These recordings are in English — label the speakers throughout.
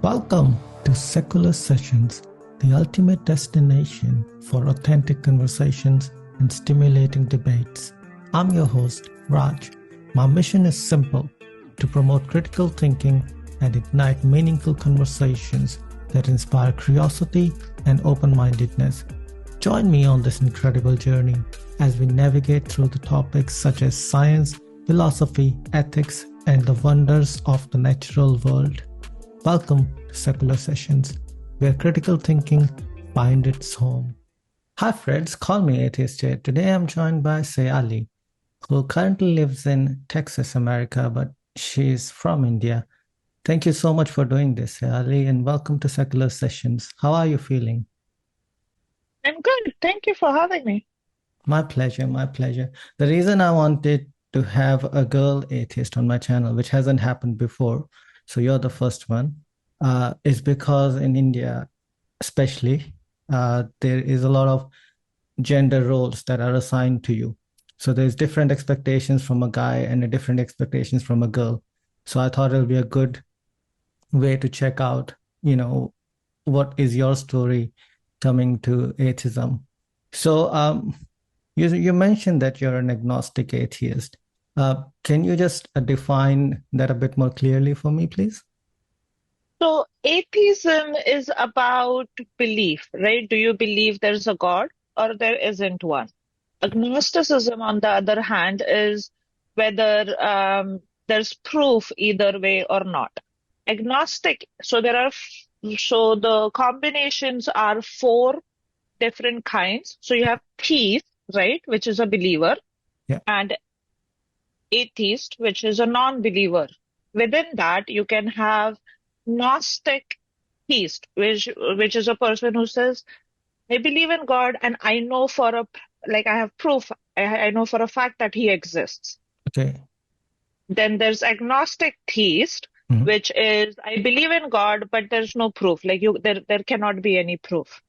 Speaker 1: Welcome to Secular Sessions, the ultimate destination for authentic conversations and stimulating debates. I'm your host, Raj. My mission is simple: to promote critical thinking and ignite meaningful conversations that inspire curiosity and open-mindedness. Join me on this incredible journey as we navigate through the topics such as science, philosophy, ethics, and the wonders of the natural world. Welcome to Secular Sessions, where critical thinking finds its home. Hi friends, call me Atheist here. Today I'm joined by Sayali, who currently lives in Texas, America, but she's from India. Thank you so much for doing this, Sayali, and welcome to Secular Sessions. How are you feeling?
Speaker 2: I'm good. Thank you for having me.
Speaker 1: My pleasure, my pleasure. The reason I wanted to have a girl atheist on my channel, which hasn't happened before, so you're the first one, is because in India, especially, there is a lot of gender roles that are assigned to you. So there's different expectations from a guy and a different expectations from a girl. So I thought it'll be a good way to check out, what is your story coming to atheism. So you mentioned that you're an agnostic atheist. Can you just define that a bit more clearly for me, please?
Speaker 2: So, atheism is about belief, right? Do you believe there's a God or there isn't one? Agnosticism, on the other hand, is whether there's proof either way or not. Agnostic, so the combinations are four different kinds. So you have theist, right, which is a believer,
Speaker 1: Yeah.
Speaker 2: and atheist, which is a non-believer. Within that, you can have Gnostic theist, which is a person who says, "I believe in God, and I know like I have proof. I know for a fact that He exists."
Speaker 1: Okay.
Speaker 2: Then there's agnostic theist,
Speaker 1: Mhm.
Speaker 2: which is, "I believe in God, but there's no proof. Like there cannot be any proof,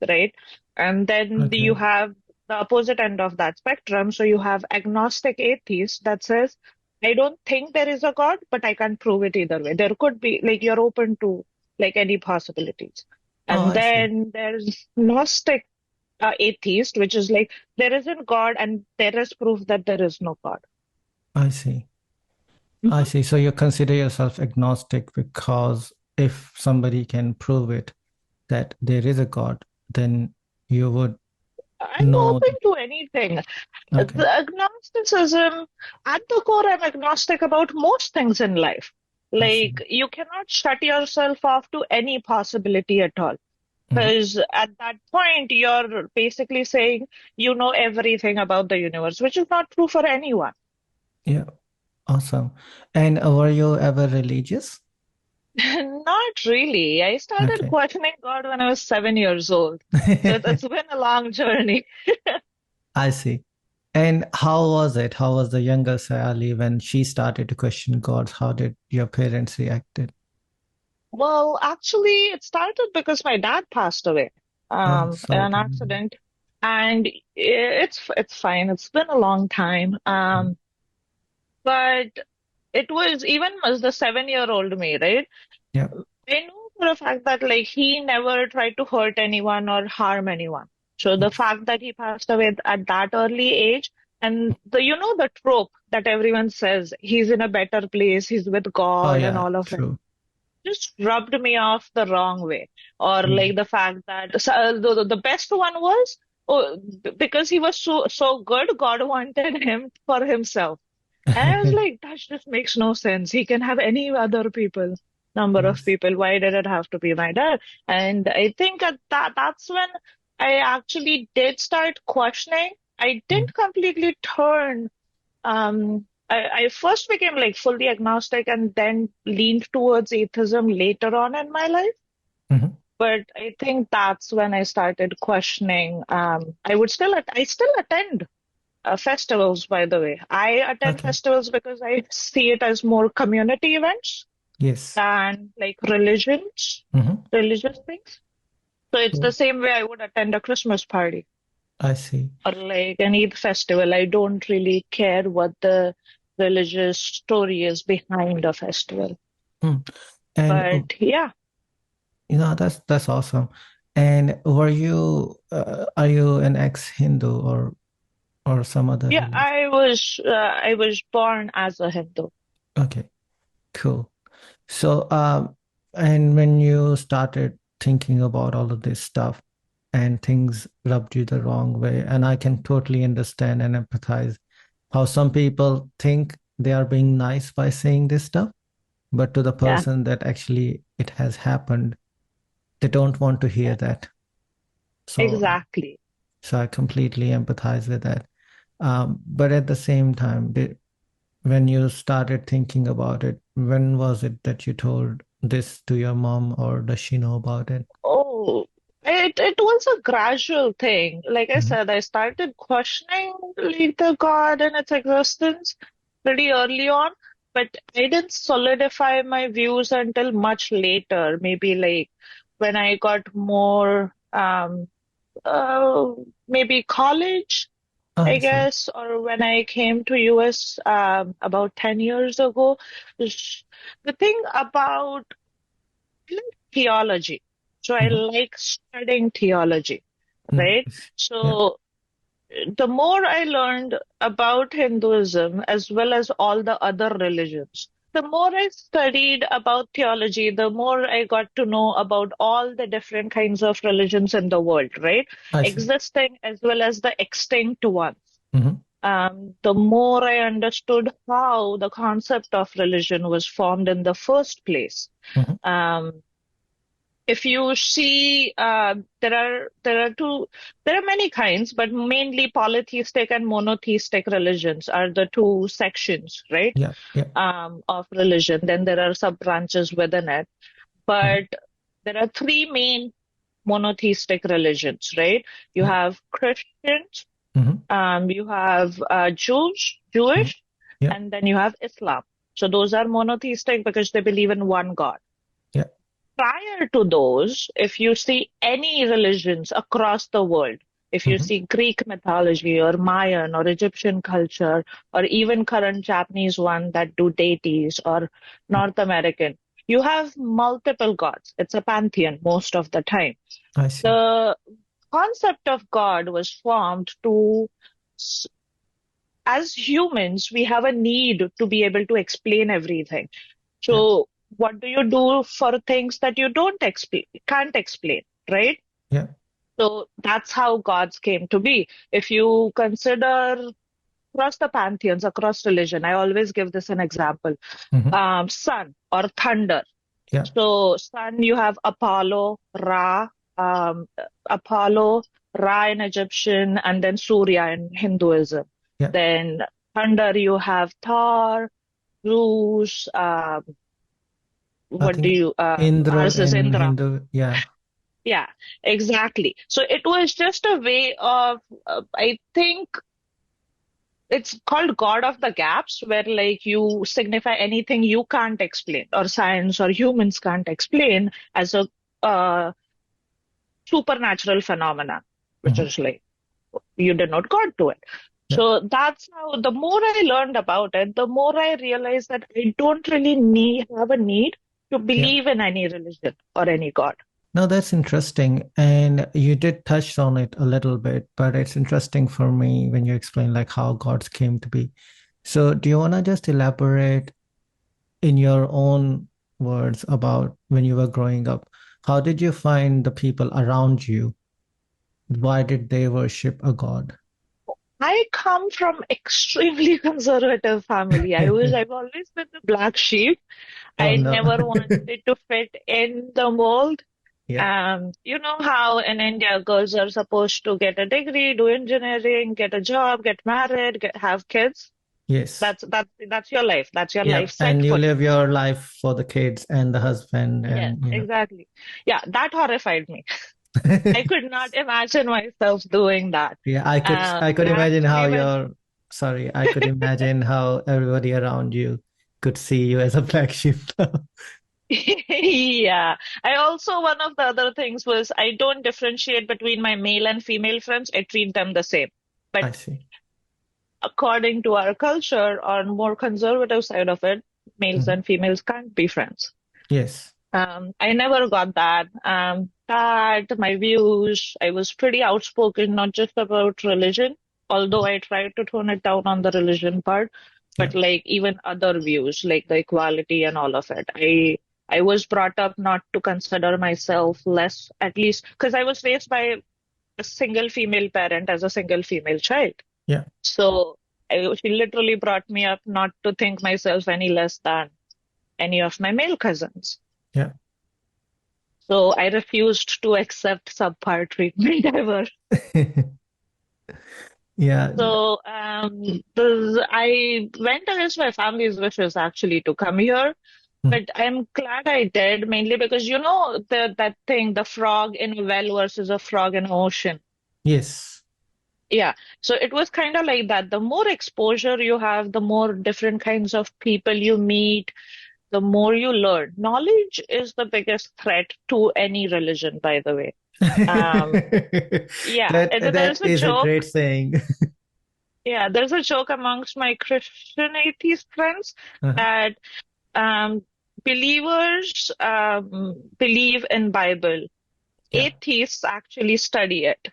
Speaker 2: right?" And then you
Speaker 1: Okay.
Speaker 2: have the opposite end of that spectrum. So you have agnostic atheist that says, "I don't think there is a God, but I can't prove it either way. There could be, like, you're open to like any possibilities."
Speaker 1: Oh,
Speaker 2: And
Speaker 1: I see.
Speaker 2: then there's Gnostic atheist, which is like, there isn't God and there is proof that there is no God.
Speaker 1: I see. I
Speaker 2: Mhm.
Speaker 1: see. So you consider yourself agnostic because if somebody can prove it that there is a God, then you would
Speaker 2: I'm
Speaker 1: know.
Speaker 2: open to anything.
Speaker 1: Okay.
Speaker 2: The agnosticism, at the core, I'm agnostic about most things in life.
Speaker 1: I see.
Speaker 2: Like, you cannot shut yourself off to any possibility at all.
Speaker 1: Mhm.
Speaker 2: Because at that point, you're basically saying you know everything about the universe, which is not true for anyone.
Speaker 1: Yeah. Awesome. And were you ever religious?
Speaker 2: Not really. I started
Speaker 1: Okay.
Speaker 2: questioning God when I was 7 years old. So it's been a long journey.
Speaker 1: I see. And how was it? How was the younger Sayali when she started to question God? How did your parents reacted?
Speaker 2: Well, actually, it started because my dad passed away
Speaker 1: Oh,
Speaker 2: in
Speaker 1: sorry
Speaker 2: an
Speaker 1: to hear that.
Speaker 2: accident, and it's fine. It's been a long time.
Speaker 1: Mhm.
Speaker 2: But it was even as the 7-year-old me, right?
Speaker 1: Yeah.
Speaker 2: I know for a fact that like he never tried to hurt anyone or harm anyone. So the
Speaker 1: Yes.
Speaker 2: fact that he passed away at that early age, and the trope that everyone says he's in a better place, he's with
Speaker 1: Oh,
Speaker 2: God and
Speaker 1: yeah.
Speaker 2: all of it,
Speaker 1: True.
Speaker 2: just rubbed me off the wrong way. Or
Speaker 1: Mm.
Speaker 2: like the fact that the best one was, because he was so good, God wanted him for himself. And I was like, that just makes no sense. He can have any other people, number of
Speaker 1: Yes.
Speaker 2: people. Why did it have to be my dad? And I think at that's when I actually did start questioning. I
Speaker 1: Mm.
Speaker 2: didn't completely turn. I first became like fully agnostic and then leaned towards atheism later on in my life.
Speaker 1: Mhm.
Speaker 2: But I think that's when I started questioning. I still attend festivals, by the way. I attend
Speaker 1: Okay.
Speaker 2: festivals because I see it as more community events
Speaker 1: Yes.
Speaker 2: than like
Speaker 1: Mhm.
Speaker 2: religious things. So it's the
Speaker 1: Cool.
Speaker 2: same way I would attend a Christmas party
Speaker 1: I see.
Speaker 2: or like an Eid festival. I don't really care what the religious story is behind a festival.
Speaker 1: Mm. And
Speaker 2: But yeah.
Speaker 1: That's awesome. And are you an ex-Hindu or some other
Speaker 2: Yeah,
Speaker 1: religion?
Speaker 2: I was born as a Hindu.
Speaker 1: Okay, cool. So, and when you started thinking about all of this stuff and things rubbed you the wrong way, and I can totally understand and empathize how some people think they are being nice by saying this stuff, but to the
Speaker 2: Yeah,
Speaker 1: person that actually it has happened, they don't want to hear
Speaker 2: yeah,
Speaker 1: that. So,
Speaker 2: exactly.
Speaker 1: so I completely empathize with that. But at the same time, when you started thinking about it, when was it that you told this to your mom, or does she know about it?
Speaker 2: Oh, it was a gradual thing. Like I
Speaker 1: Mhm.
Speaker 2: said, I started questioning like the God and its existence pretty early on, but I didn't solidify my views until much later, maybe like when I got more uh maybe college,
Speaker 1: I
Speaker 2: I
Speaker 1: see.
Speaker 2: guess, or when I came to US about 10 years ago. Sh- The thing about I like theology. So I
Speaker 1: Mhm.
Speaker 2: like studying theology, right?
Speaker 1: Nice. Yeah.
Speaker 2: So the more I learned about Hinduism as well as all the other religions, the more I studied about theology, the more I got to know about all the different kinds of religions in the world, right?
Speaker 1: I see.
Speaker 2: Existing as well as the extinct ones.
Speaker 1: Hmm.
Speaker 2: The more I understood how the concept of religion was formed in the first place.
Speaker 1: Hmm.
Speaker 2: Um, if you see, there are many kinds, but mainly polytheistic and monotheistic religions are the two sections, right?
Speaker 1: Yeah. Yeah.
Speaker 2: Of religion. Then there are sub branches within it,
Speaker 1: Hmm.
Speaker 2: but there are three main monotheistic religions, right? You
Speaker 1: Yeah.
Speaker 2: have Christians,
Speaker 1: Hmm.
Speaker 2: you have
Speaker 1: Hmm.
Speaker 2: Jewish,
Speaker 1: Yeah.
Speaker 2: and then you have Islam. So those are monotheistic because they believe in one God.
Speaker 1: Yeah.
Speaker 2: Prior to those, if you see any religions across the world, if you
Speaker 1: Hmm.
Speaker 2: see Greek mythology or Mayan or Egyptian culture, or even current Japanese one that do deities, or North American, you have multiple gods. It's a pantheon most of the time.
Speaker 1: I see.
Speaker 2: The concept of God was formed to, as humans, we have a need to be able to explain everything.
Speaker 1: Yeah.
Speaker 2: So what do you do for things that you can't explain, right?
Speaker 1: Yeah.
Speaker 2: So that's how gods came to be. If you consider across the pantheons, across religion, I always give this an example.
Speaker 1: Hmm.
Speaker 2: Sun or thunder.
Speaker 1: Yeah.
Speaker 2: So sun, you have um, Apollo, Ra in Egyptian, and then Surya in Hinduism.
Speaker 1: Yeah.
Speaker 2: Then thunder, you have Thor, Zeus,
Speaker 1: I
Speaker 2: what do
Speaker 1: think
Speaker 2: you
Speaker 1: Indra
Speaker 2: ours is
Speaker 1: in
Speaker 2: Indra.
Speaker 1: Hindu. Yeah.
Speaker 2: Yeah, exactly. So it was just a way of I think it's called God of the gaps, where like you signify anything you can't explain or science or humans can't explain as a uh, supernatural phenomena, which
Speaker 1: Hmm.
Speaker 2: is like you denote God to it.
Speaker 1: Yeah.
Speaker 2: So that's how the more I learned about it, the more I realized that I don't really have a need to
Speaker 1: Yeah.
Speaker 2: believe in any religion or any God.
Speaker 1: No, that's interesting. And you did touch on it a little bit, but it's interesting for me when you explain like how gods came to be. So do you want to just elaborate in your own words about when you were growing up? How did you find the people around you? Why did they worship a god?
Speaker 2: I come from extremely conservative family. I've always been the black sheep.
Speaker 1: Oh
Speaker 2: I
Speaker 1: no.
Speaker 2: never wanted to fit in the mold.
Speaker 1: Yeah.
Speaker 2: You know how in India girls are supposed to get a degree, do engineering, get a job, get married, have kids.
Speaker 1: Yes.
Speaker 2: That's your life. That's your
Speaker 1: Yeah.
Speaker 2: life set
Speaker 1: And you
Speaker 2: for you.
Speaker 1: live your life for the kids and the husband
Speaker 2: Yes,
Speaker 1: and
Speaker 2: exactly. Yeah, that horrified me. I could not imagine myself doing that.
Speaker 1: Yeah, I could imagine how
Speaker 2: Actually, when
Speaker 1: your sorry, I could imagine how everybody around you could see you as a black sheep now.
Speaker 2: yeah, I also one of the other things was I don't differentiate between my male and female friends. I treat them the same. But
Speaker 1: I see.
Speaker 2: according to our culture, on more conservative side of it, males
Speaker 1: Mhm.
Speaker 2: and females can't be friends.
Speaker 1: Yes.
Speaker 2: I never got that. That my views, I was pretty outspoken, not just about religion, although I tried to tone it down on the religion part,
Speaker 1: Yeah.
Speaker 2: but like even other views, like the equality and all of it. I was brought up not to consider myself less, at least because I was raised by a single female parent as a single female child.
Speaker 1: Yeah.
Speaker 2: So she literally brought me up not to think myself any less than any of my male cousins.
Speaker 1: Yeah.
Speaker 2: So I refused to accept subpar treatment ever.
Speaker 1: Yeah.
Speaker 2: So I went against my family's wishes actually to come here,
Speaker 1: Mm.
Speaker 2: but I'm glad I did, mainly because you know that thing, the frog in a well versus a frog in an ocean.
Speaker 1: Yes.
Speaker 2: Yeah, so it was kind of like that. The more exposure you have, the more different kinds of people you meet, the more you learn. Knowledge is the biggest threat to any religion, by the way. Um, yeah,
Speaker 1: That
Speaker 2: there's a
Speaker 1: is a
Speaker 2: joke.
Speaker 1: great saying.
Speaker 2: Yeah, there's a joke amongst my Christian atheist friends
Speaker 1: Uh-huh.
Speaker 2: that um, believers believe in Bible.
Speaker 1: Yeah.
Speaker 2: Atheists actually study it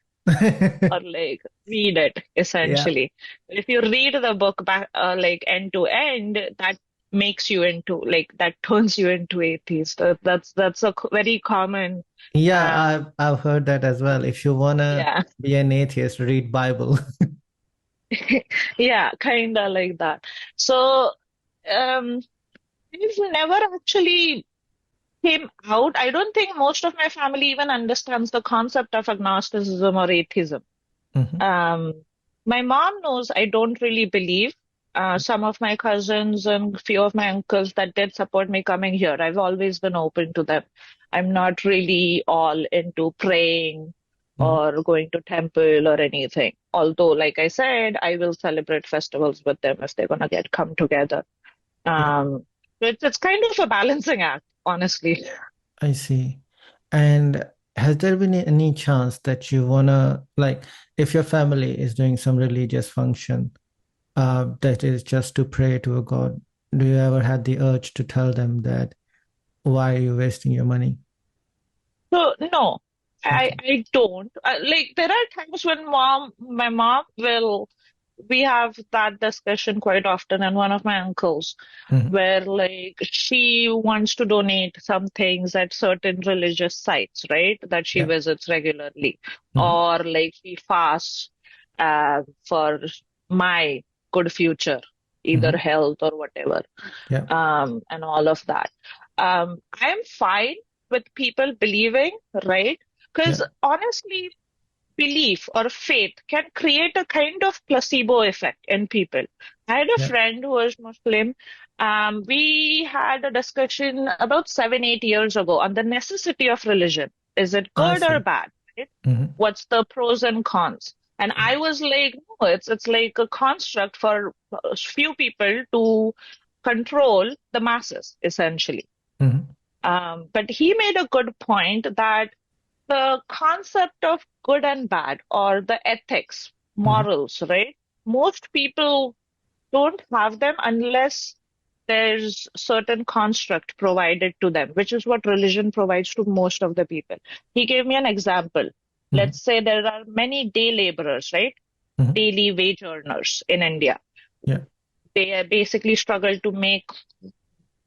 Speaker 2: or like read it
Speaker 1: Yeah.
Speaker 2: essentially. If you read the book back like end to end, that makes you into like that turns you into atheist. That's a very common
Speaker 1: Yeah,
Speaker 2: um,
Speaker 1: I've heard that as well. If you wanna
Speaker 2: yeah.
Speaker 1: be an atheist, read Bible.
Speaker 2: Yeah, kind of like that. So, um, we've never actually came out. I don't think most of my family even understands the concept of agnosticism or atheism.
Speaker 1: Hmm.
Speaker 2: Um, my mom knows I don't really believe. Some of my cousins and few of my uncles that did support me coming here, I've always been open to them. I'm not really all into praying
Speaker 1: Hmm.
Speaker 2: or going to temple or anything. Although, like I said, I will celebrate festivals with them if they're gonna get come together.
Speaker 1: Yeah,
Speaker 2: Um, it's kind of a balancing act, honestly.
Speaker 1: I see. And has there been any chance that you wanna, like, if your family is doing some religious function, that is just to pray to a God, do you ever had the urge to tell them that why are you wasting your money?
Speaker 2: So no, I
Speaker 1: Okay.
Speaker 2: I don't. Like there are times when my mom will. We have that discussion quite often, and one of my uncles,
Speaker 1: Hmm.
Speaker 2: where like she wants to donate some things at certain religious sites, right? That she
Speaker 1: Yeah.
Speaker 2: visits regularly,
Speaker 1: Hmm.
Speaker 2: or like she fasts for my good future, either
Speaker 1: Hmm.
Speaker 2: health or whatever,
Speaker 1: Yeah.
Speaker 2: and all of that. I'm fine with people believing, right?
Speaker 1: Yeah.
Speaker 2: Because honestly, belief or faith can create a kind of placebo effect in people. I had a
Speaker 1: Yeah.
Speaker 2: friend who was Muslim. We had a discussion about 7, 8 years ago on the necessity of religion. Is it
Speaker 1: I
Speaker 2: good or
Speaker 1: see.
Speaker 2: bad? Right?
Speaker 1: Hmm.
Speaker 2: What's the pros and cons? And
Speaker 1: Yeah.
Speaker 2: I was like, no, it's like a construct for a few people to control the masses, essentially.
Speaker 1: Hmm.
Speaker 2: But he made a good point that the concept of good and bad or the ethics,
Speaker 1: Hmm.
Speaker 2: morals, right? Most people don't have them unless there's certain construct provided to them, which is what religion provides to most of the people. He gave me an example.
Speaker 1: Hmm.
Speaker 2: Let's say there are many day laborers, right?
Speaker 1: Hmm.
Speaker 2: Daily wage earners in India.
Speaker 1: Yeah.
Speaker 2: They basically struggle to make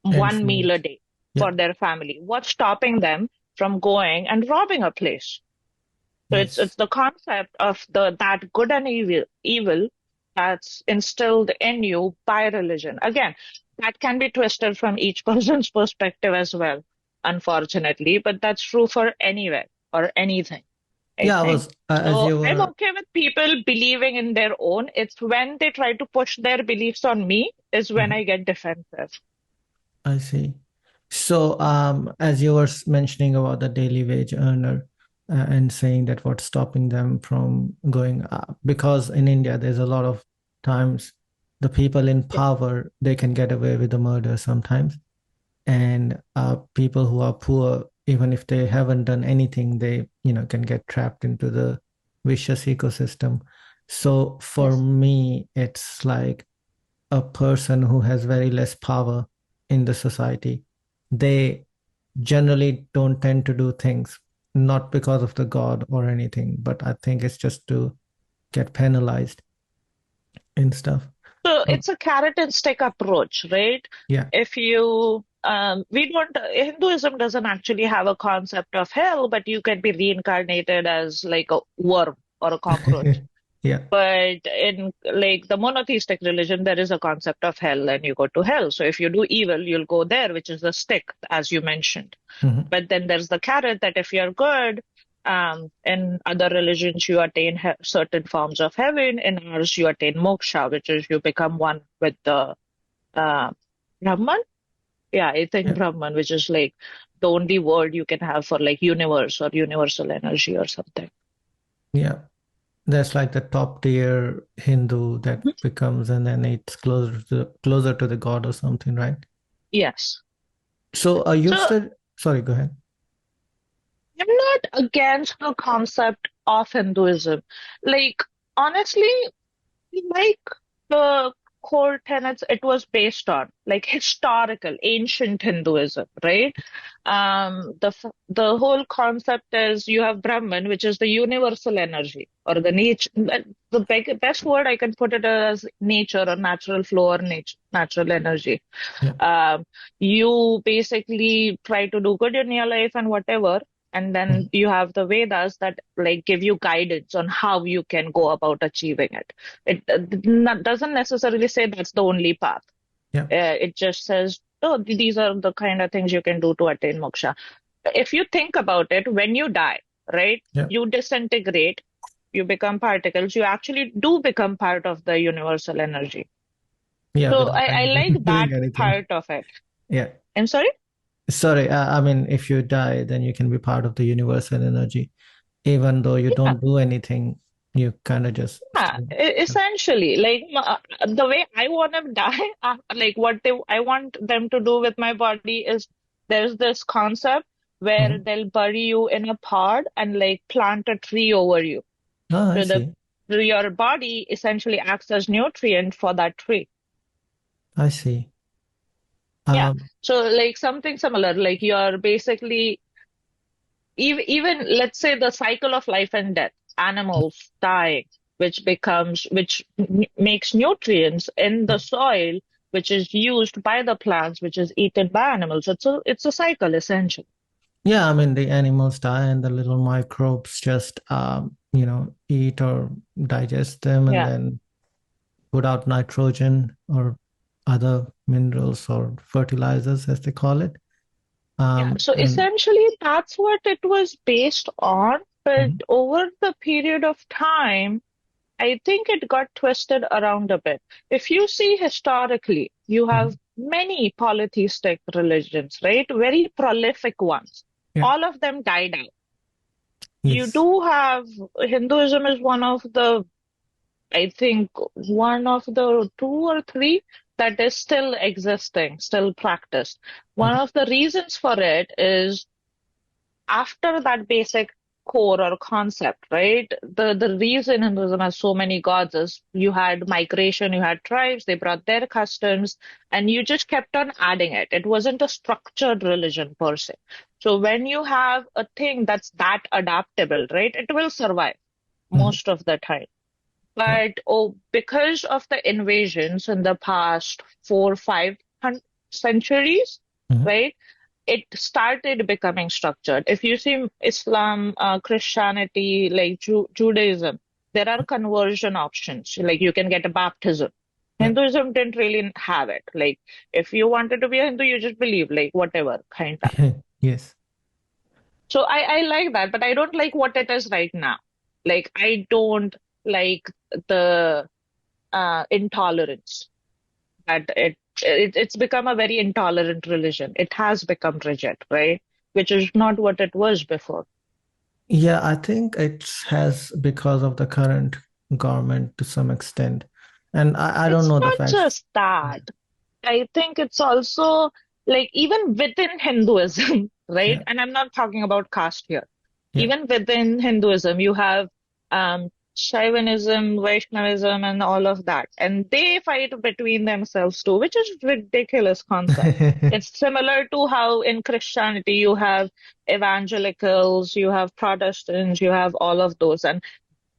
Speaker 1: Ends
Speaker 2: one meal a
Speaker 1: meet.
Speaker 2: day
Speaker 1: Yeah.
Speaker 2: for their family. What's stopping them from going and robbing a place? So it's
Speaker 1: Yes.
Speaker 2: the concept of the that good and evil that's instilled in you by religion. Again, that can be twisted from each person's perspective as well, unfortunately, but that's true for anywhere or anything, I
Speaker 1: Yeah, I
Speaker 2: think.
Speaker 1: was as
Speaker 2: So
Speaker 1: you
Speaker 2: I'm
Speaker 1: were.
Speaker 2: okay with people believing in their own. It's when they try to push their beliefs on me is when
Speaker 1: Mhm.
Speaker 2: I get defensive.
Speaker 1: I see. So, as you were mentioning about the daily wage earner, and saying that what's stopping them from going up, because in India there's a lot of times the people in
Speaker 2: Yeah.
Speaker 1: power they can get away with the murder sometimes, and people who are poor, even if they haven't done anything, they can get trapped into the vicious ecosystem. So for
Speaker 2: Yes.
Speaker 1: me, it's like a person who has very less power in the society, they generally don't tend to do things not because of the God or anything, but I think it's just to get penalized and stuff.
Speaker 2: So
Speaker 1: So
Speaker 2: it's a carrot and stick approach, right?
Speaker 1: yeah.
Speaker 2: If you, we don't, Hinduism doesn't actually have a concept of hell, but you can be reincarnated as like a worm or a cockroach.
Speaker 1: Yeah.
Speaker 2: But in like the monotheistic religion, there is a concept of hell and you go to hell. So if you do evil, you'll go there, which is the stick, as you mentioned.
Speaker 1: Hmm.
Speaker 2: But then there's the carrot that if you're good, in other religions, you attain certain forms of heaven. In ours, you attain moksha, which is you become one with the uh, Brahman. Yeah, I think
Speaker 1: Yeah.
Speaker 2: Brahman, which is like the only word you can have for like universe or universal energy or something.
Speaker 1: Yeah. That's like the top tier Hindu that
Speaker 2: Mhm.
Speaker 1: becomes, and then it's closer to the God or something, right?
Speaker 2: Yes.
Speaker 1: So you've
Speaker 2: So
Speaker 1: said, sorry, go ahead.
Speaker 2: I'm not against the concept of Hinduism. Like, honestly, like the core tenets it was based on, like historical, ancient Hinduism, right? The whole concept is you have Brahman, which is the universal energy or the nature. The best word I can put it as nature or natural flow or nature, natural energy.
Speaker 1: Yeah.
Speaker 2: um, you basically try to do good in your life and whatever, and then
Speaker 1: Mhm.
Speaker 2: you have the Vedas that like give you guidance on how you can go about achieving it. It doesn't necessarily say that's the only path.
Speaker 1: Yeah.
Speaker 2: It just says, oh, these are the kind of things you can do to attain moksha. If you think about it, when you die, right,
Speaker 1: Yeah.
Speaker 2: you disintegrate, you become particles, you actually do become part of the universal energy.
Speaker 1: Yeah.
Speaker 2: So
Speaker 1: Without
Speaker 2: I
Speaker 1: anything,
Speaker 2: like that
Speaker 1: doing anything.
Speaker 2: part of it.
Speaker 1: Yeah.
Speaker 2: I'm sorry?
Speaker 1: Sorry. I mean, if you die, then you can be part of the universal energy. Even though you
Speaker 2: Yeah,
Speaker 1: don't do anything, you kind of just
Speaker 2: yeah,
Speaker 1: still.
Speaker 2: essentially, like the way I want to die, like I want them to do with my body is there's this concept where
Speaker 1: Mhm.
Speaker 2: they'll bury you in a pod and like plant a tree over you.
Speaker 1: Oh, I
Speaker 2: So
Speaker 1: see.
Speaker 2: your body essentially acts as nutrient for that tree.
Speaker 1: I see.
Speaker 2: Yeah.
Speaker 1: Um,
Speaker 2: So like something similar, like you're basically even let's say the cycle of life and death, animals dying, which makes nutrients in the soil, which is used by the plants, which is eaten by animals. It's a cycle essentially.
Speaker 1: yeah, I mean, the animals die and the little microbes just, eat or digest them and
Speaker 2: Yeah.
Speaker 1: then put out nitrogen or other minerals or fertilizers, as they call it.
Speaker 2: Yeah. So
Speaker 1: And
Speaker 2: essentially that's what it was based on. But
Speaker 1: Mhm.
Speaker 2: over the period of time, I think it got twisted around a bit. If you see historically, you have
Speaker 1: Mhm.
Speaker 2: many polytheistic religions, right? Very prolific ones.
Speaker 1: Yeah,
Speaker 2: All of them died out. You
Speaker 1: yes,
Speaker 2: do have Hinduism is one of the, I think, one of the two or three that is still existing, still practiced. One
Speaker 1: Mhm.
Speaker 2: of the reasons for it is after that basic core or concept, right? The reason Hinduism has so many gods is you had migration, you had tribes, they brought their customs, and you just kept on adding it. It wasn't a structured religion per se. So when you have a thing that's that adaptable, right, it will survive
Speaker 1: Mhm.
Speaker 2: most of the time.
Speaker 1: Yeah,
Speaker 2: But because of the invasions in the past 4, 5 centuries,
Speaker 1: Mhm.
Speaker 2: right? It started becoming structured. If you see Islam, Christianity, like Judaism, there are conversion options. Like you can get a baptism.
Speaker 1: yeah,
Speaker 2: Hinduism didn't really have it. Like if you wanted to be a Hindu, you just believe, like whatever, kind of.
Speaker 1: yes.
Speaker 2: So I like that, but I don't like what it is right now. Like I don't like the intolerance that it's become a very intolerant religion. It has become rigid, right? Which is not what it was before.
Speaker 1: Yeah, I think it has because of the current government to some extent. And I don't
Speaker 2: It's
Speaker 1: know the
Speaker 2: not
Speaker 1: facts.
Speaker 2: just that. I think it's also like even within Hinduism, right?
Speaker 1: Yeah,
Speaker 2: And I'm not talking about caste here.
Speaker 1: yeah,
Speaker 2: Even within Hinduism, you have Shaivanism, Vaishnavism, and all of that. And they fight between themselves too, which is ridiculous concept. It's similar to how in Christianity you have evangelicals, you have Protestants, you have all of those. And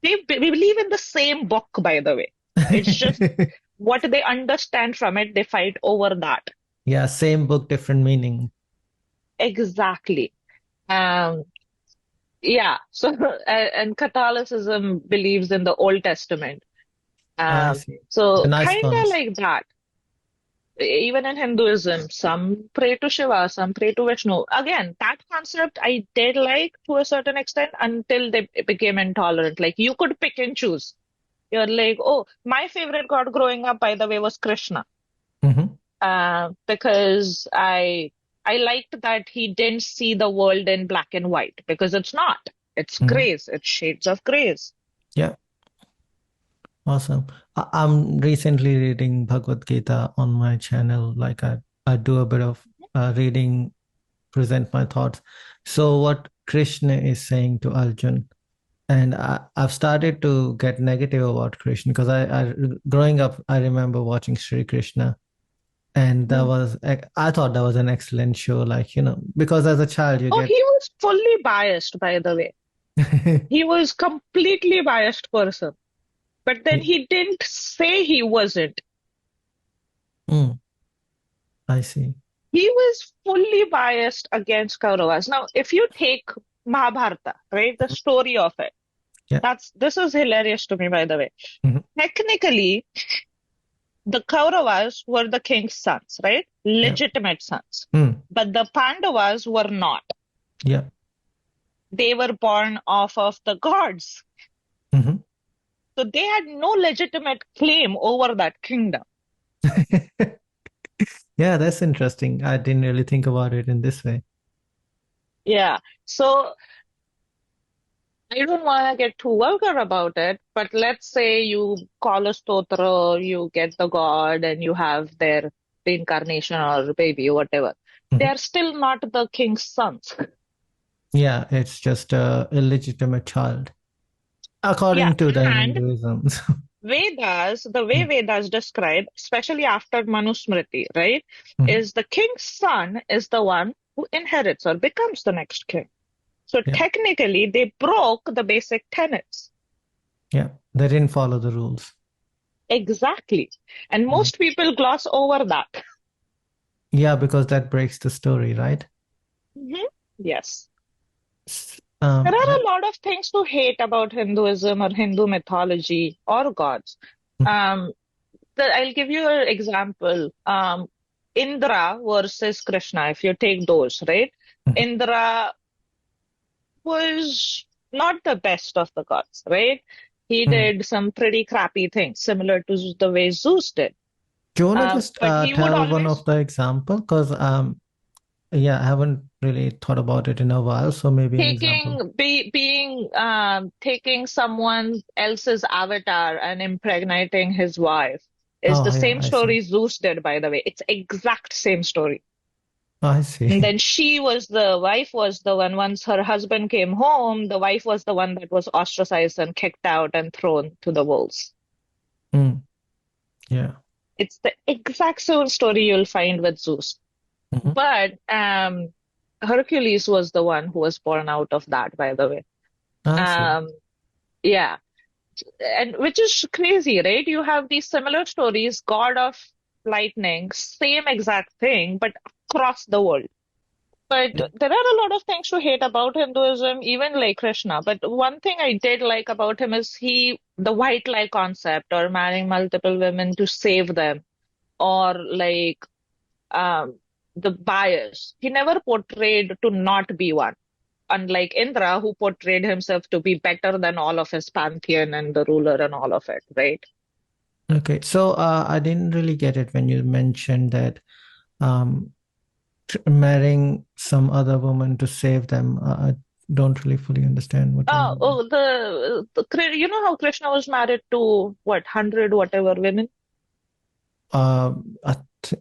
Speaker 2: we believe in the same book, by the way. It's just what they understand from it, they fight over that.
Speaker 1: Yeah, same book, different meaning.
Speaker 2: Exactly. Um, yeah. So, and Catholicism believes in the Old Testament.
Speaker 1: I see. The
Speaker 2: So
Speaker 1: nice
Speaker 2: kind of
Speaker 1: ones.
Speaker 2: like that. Even in Hinduism, some pray to Shiva, some pray to Vishnu. Again, that concept I did like to a certain extent until they became intolerant. Like you could pick and choose. You're like, oh, my favorite god growing up, by the way, was Krishna.
Speaker 1: Hmm.
Speaker 2: Because I liked that he didn't see the world in black and white because it's not. It's
Speaker 1: Hmm.
Speaker 2: grays. It's shades of grays.
Speaker 1: Yeah, awesome. I'm recently reading Bhagavad Gita on my channel. I do a bit of reading, present my thoughts. So what Krishna is saying to Arjun, and I've started to get negative about Krishna because growing up, I remember watching Sri Krishna. And
Speaker 2: Mhm.
Speaker 1: I thought that was an excellent show. Because as a child, you
Speaker 2: Oh,
Speaker 1: get,
Speaker 2: he was fully biased, by the way. He was completely biased person. But then he didn't say he wasn't.
Speaker 1: Mm, I see.
Speaker 2: He was fully biased against Kauravas. Now, if you take Mahabharata, right, the story of it,
Speaker 1: Yeah.
Speaker 2: this is hilarious to me, by the way.
Speaker 1: Mhm.
Speaker 2: Technically, the Kauravas were the king's sons, right?
Speaker 1: Yeah.
Speaker 2: Legitimate sons.
Speaker 1: Mm,
Speaker 2: But the Pandavas were not.
Speaker 1: yeah.
Speaker 2: They were born off of the gods.
Speaker 1: Mhm.
Speaker 2: So they had no legitimate claim over that kingdom.
Speaker 1: Yeah, that's interesting. I didn't really think about it in this way.
Speaker 2: Yeah. So I don't want to get too vulgar about it, but let's say you call a stotra, you get the god, and you have their reincarnation or baby or whatever. They
Speaker 1: Mhm.
Speaker 2: are still not the king's sons.
Speaker 1: Yeah, it's just a illegitimate child,
Speaker 2: Yeah.
Speaker 1: according to the
Speaker 2: And
Speaker 1: Hinduism.
Speaker 2: Vedas, the way
Speaker 1: Mm,
Speaker 2: Vedas describe, especially after Manusmriti, right,
Speaker 1: mhm.
Speaker 2: is the king's son is the one who inherits or becomes the next king. So
Speaker 1: Yeah,
Speaker 2: technically, they broke the basic tenets.
Speaker 1: yeah. They didn't follow the rules.
Speaker 2: Exactly. And
Speaker 1: Mm.
Speaker 2: most people gloss over that.
Speaker 1: Yeah, because that breaks the story, right?
Speaker 2: Mhm. Yes.
Speaker 1: S-
Speaker 2: There are
Speaker 1: that,
Speaker 2: a lot of things to hate about Hinduism or Hindu mythology or gods.
Speaker 1: Mhm.
Speaker 2: Um, I'll give you an example. Indra versus Krishna, if you take those, right?
Speaker 1: Mhm.
Speaker 2: Indra was not the best of the gods, right? He
Speaker 1: Mm.
Speaker 2: did some pretty crappy things, similar to the way Zeus did.
Speaker 1: Do you want to just
Speaker 2: But he would
Speaker 1: tell one of
Speaker 2: always
Speaker 1: the example? Because yeah, I haven't really thought about it in a while, so maybe an example.
Speaker 2: taking someone else's avatar and impregnating his wife is the
Speaker 1: Oh, yeah,
Speaker 2: same
Speaker 1: I see.
Speaker 2: story Zeus did, by the way. It's exact same story.
Speaker 1: I
Speaker 2: And
Speaker 1: see.
Speaker 2: then the wife was the one, once her husband came home, the wife was the one that was ostracized and kicked out and thrown to the wolves.
Speaker 1: Mm, yeah.
Speaker 2: It's the exact same story you'll find with Zeus.
Speaker 1: Hmm.
Speaker 2: But Hercules was the one who was born out of that, by the way.
Speaker 1: I see.
Speaker 2: Um, yeah. And which is crazy, right? You have these similar stories, God of lightning, same exact thing, but across the world. But
Speaker 1: Yeah.
Speaker 2: there are a lot of things to hate about Hinduism, even like Krishna. But one thing I did like about him is the white lie concept or marrying multiple women to save them, or like um, the bias. He never portrayed to not be one, unlike Indra, who portrayed himself to be better than all of his pantheon and the ruler and all of it, right?
Speaker 1: Okay. So I didn't really get it when you mentioned that um, marrying some other woman to save them. I don't really fully understand what you
Speaker 2: Oh,
Speaker 1: mean by.
Speaker 2: oh, you know how Krishna was married to what, 100 whatever women?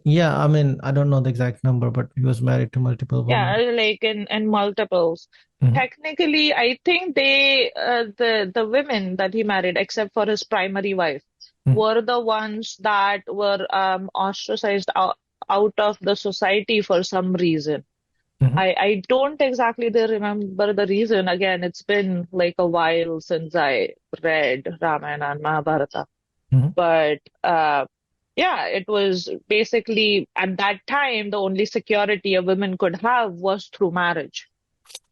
Speaker 1: Yeah, I mean, I don't know the exact number, but he was married to multiple
Speaker 2: Yeah,
Speaker 1: women.
Speaker 2: like in multiples.
Speaker 1: Hmm.
Speaker 2: technically, I think the women that he married, except for his primary wife,
Speaker 1: Hmm.
Speaker 2: were the ones that were ostracized out of the society for some reason.
Speaker 1: Hmm.
Speaker 2: I don't exactly remember the reason. Again, it's been like a while since I read Ramayana and Mahabharata.
Speaker 1: Hmm.
Speaker 2: But yeah, it was basically at that time the only security a woman could have was through marriage.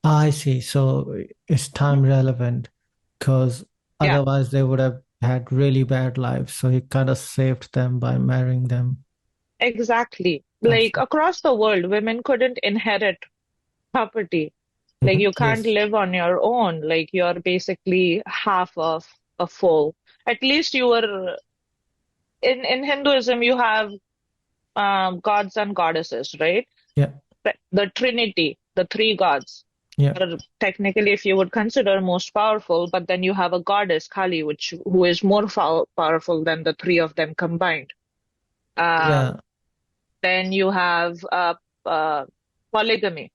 Speaker 1: I see. So it's time relevant because
Speaker 2: Yeah,
Speaker 1: otherwise they would have had really bad lives. So he kind of saved them by marrying them.
Speaker 2: exactly.
Speaker 1: I
Speaker 2: Like
Speaker 1: see.
Speaker 2: across the world, women couldn't inherit property. Like
Speaker 1: Hmm.
Speaker 2: you can't
Speaker 1: Yes.
Speaker 2: live on your own. Like you're basically half of a full. At least you were in Hinduism, you have gods and goddesses, right?
Speaker 1: Yeah.
Speaker 2: The Trinity, the three gods,
Speaker 1: Yeah.
Speaker 2: are technically, if you would consider, most powerful. But then you have a goddess, Kali, which who is more powerful than the three of them combined. Um,
Speaker 1: Yeah.
Speaker 2: then you have uh, polygamy,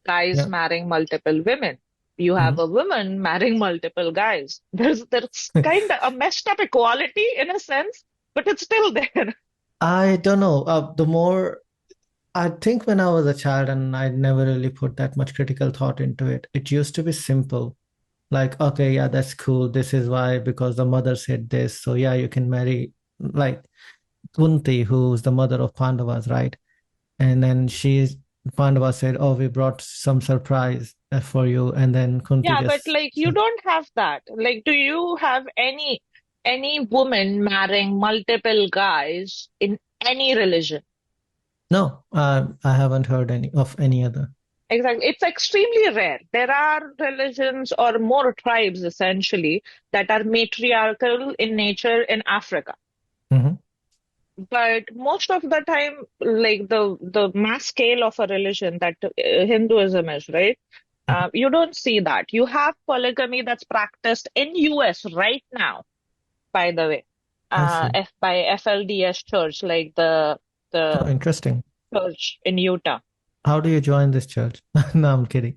Speaker 2: guys
Speaker 1: Yeah.
Speaker 2: marrying multiple women. You have
Speaker 1: Mhm.
Speaker 2: a woman marrying multiple guys. There's kind of a messed up equality in a sense, but it's still there.
Speaker 1: I don't know. The more I think when I was a child and I never really put that much critical thought into it, it used to be simple. Like, okay, yeah, that's cool. This is why, because the mother said this. So yeah, you can marry like Kunti, who's the mother of Pandavas, right? And then Pandava said, oh, we brought some surprise for you. And then Kunti
Speaker 2: Yeah, but
Speaker 1: just
Speaker 2: like you
Speaker 1: said,
Speaker 2: don't have that. Like, do you have any woman marrying multiple guys in any religion?
Speaker 1: no, I haven't heard any of any other.
Speaker 2: Exactly. It's extremely rare. There are religions or more tribes essentially that are matriarchal in nature in Africa.
Speaker 1: Hmm.
Speaker 2: But most of the time, like the mass scale of a religion that Hinduism is, right?
Speaker 1: Hmm.
Speaker 2: You don't see that. You have polygamy that's practiced in US right now, by the way,
Speaker 1: I see.
Speaker 2: by FLDS Church, like
Speaker 1: Oh,
Speaker 2: the
Speaker 1: interesting.
Speaker 2: church in Utah.
Speaker 1: How do you join this church? No, I'm kidding.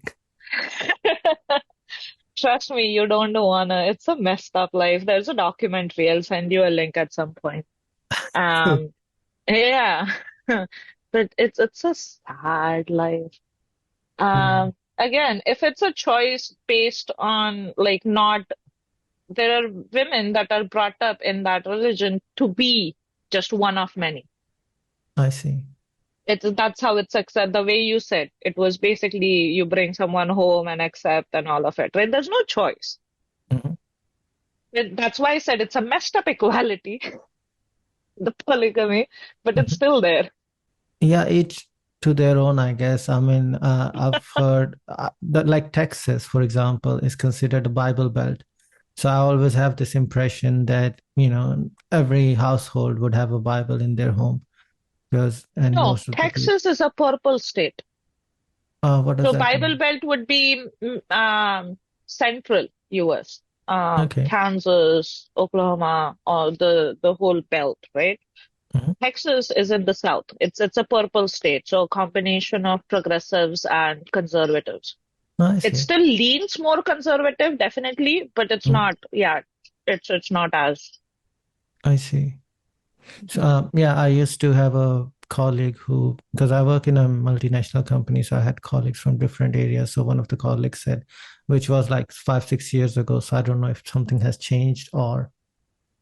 Speaker 2: Trust me, you don't wanna. It's a messed up life. There's a documentary. I'll send you a link at some point. Um, yeah, but it's a sad life.
Speaker 1: Mm,
Speaker 2: Again, if it's a choice based on like not, there are women that are brought up in that religion to be just one of many.
Speaker 1: I see.
Speaker 2: That's how it's accept the way you said. It was basically you bring someone home and accept and all of it, right? There's no choice.
Speaker 1: Mhm.
Speaker 2: That's why I said it's a messed up equality, the polygamy, but it's
Speaker 1: Mhm.
Speaker 2: still there.
Speaker 1: Yeah, each to their own, I guess. I mean, I've heard that, like Texas, for example, is considered a Bible Belt. So I always have this impression that, every household would have a Bible in their home and
Speaker 2: No,
Speaker 1: most of the people.
Speaker 2: Texas is a purple state.
Speaker 1: What does
Speaker 2: So
Speaker 1: that
Speaker 2: Bible
Speaker 1: mean?
Speaker 2: Belt would be central US,
Speaker 1: Okay.
Speaker 2: Kansas, Oklahoma, or the whole belt, right?
Speaker 1: Mhm.
Speaker 2: Texas is in the south. It's a purple state, so a combination of progressives and conservatives.
Speaker 1: I
Speaker 2: It
Speaker 1: see.
Speaker 2: still leans more conservative, definitely, but it's
Speaker 1: Mm,
Speaker 2: not, yeah, it's not as.
Speaker 1: I see. So,
Speaker 2: Mhm.
Speaker 1: yeah, I used to have a colleague who, because I work in a multinational company, so I had colleagues from different areas. So one of the colleagues said, which was like 5, 6 years ago. So I don't know if something has changed or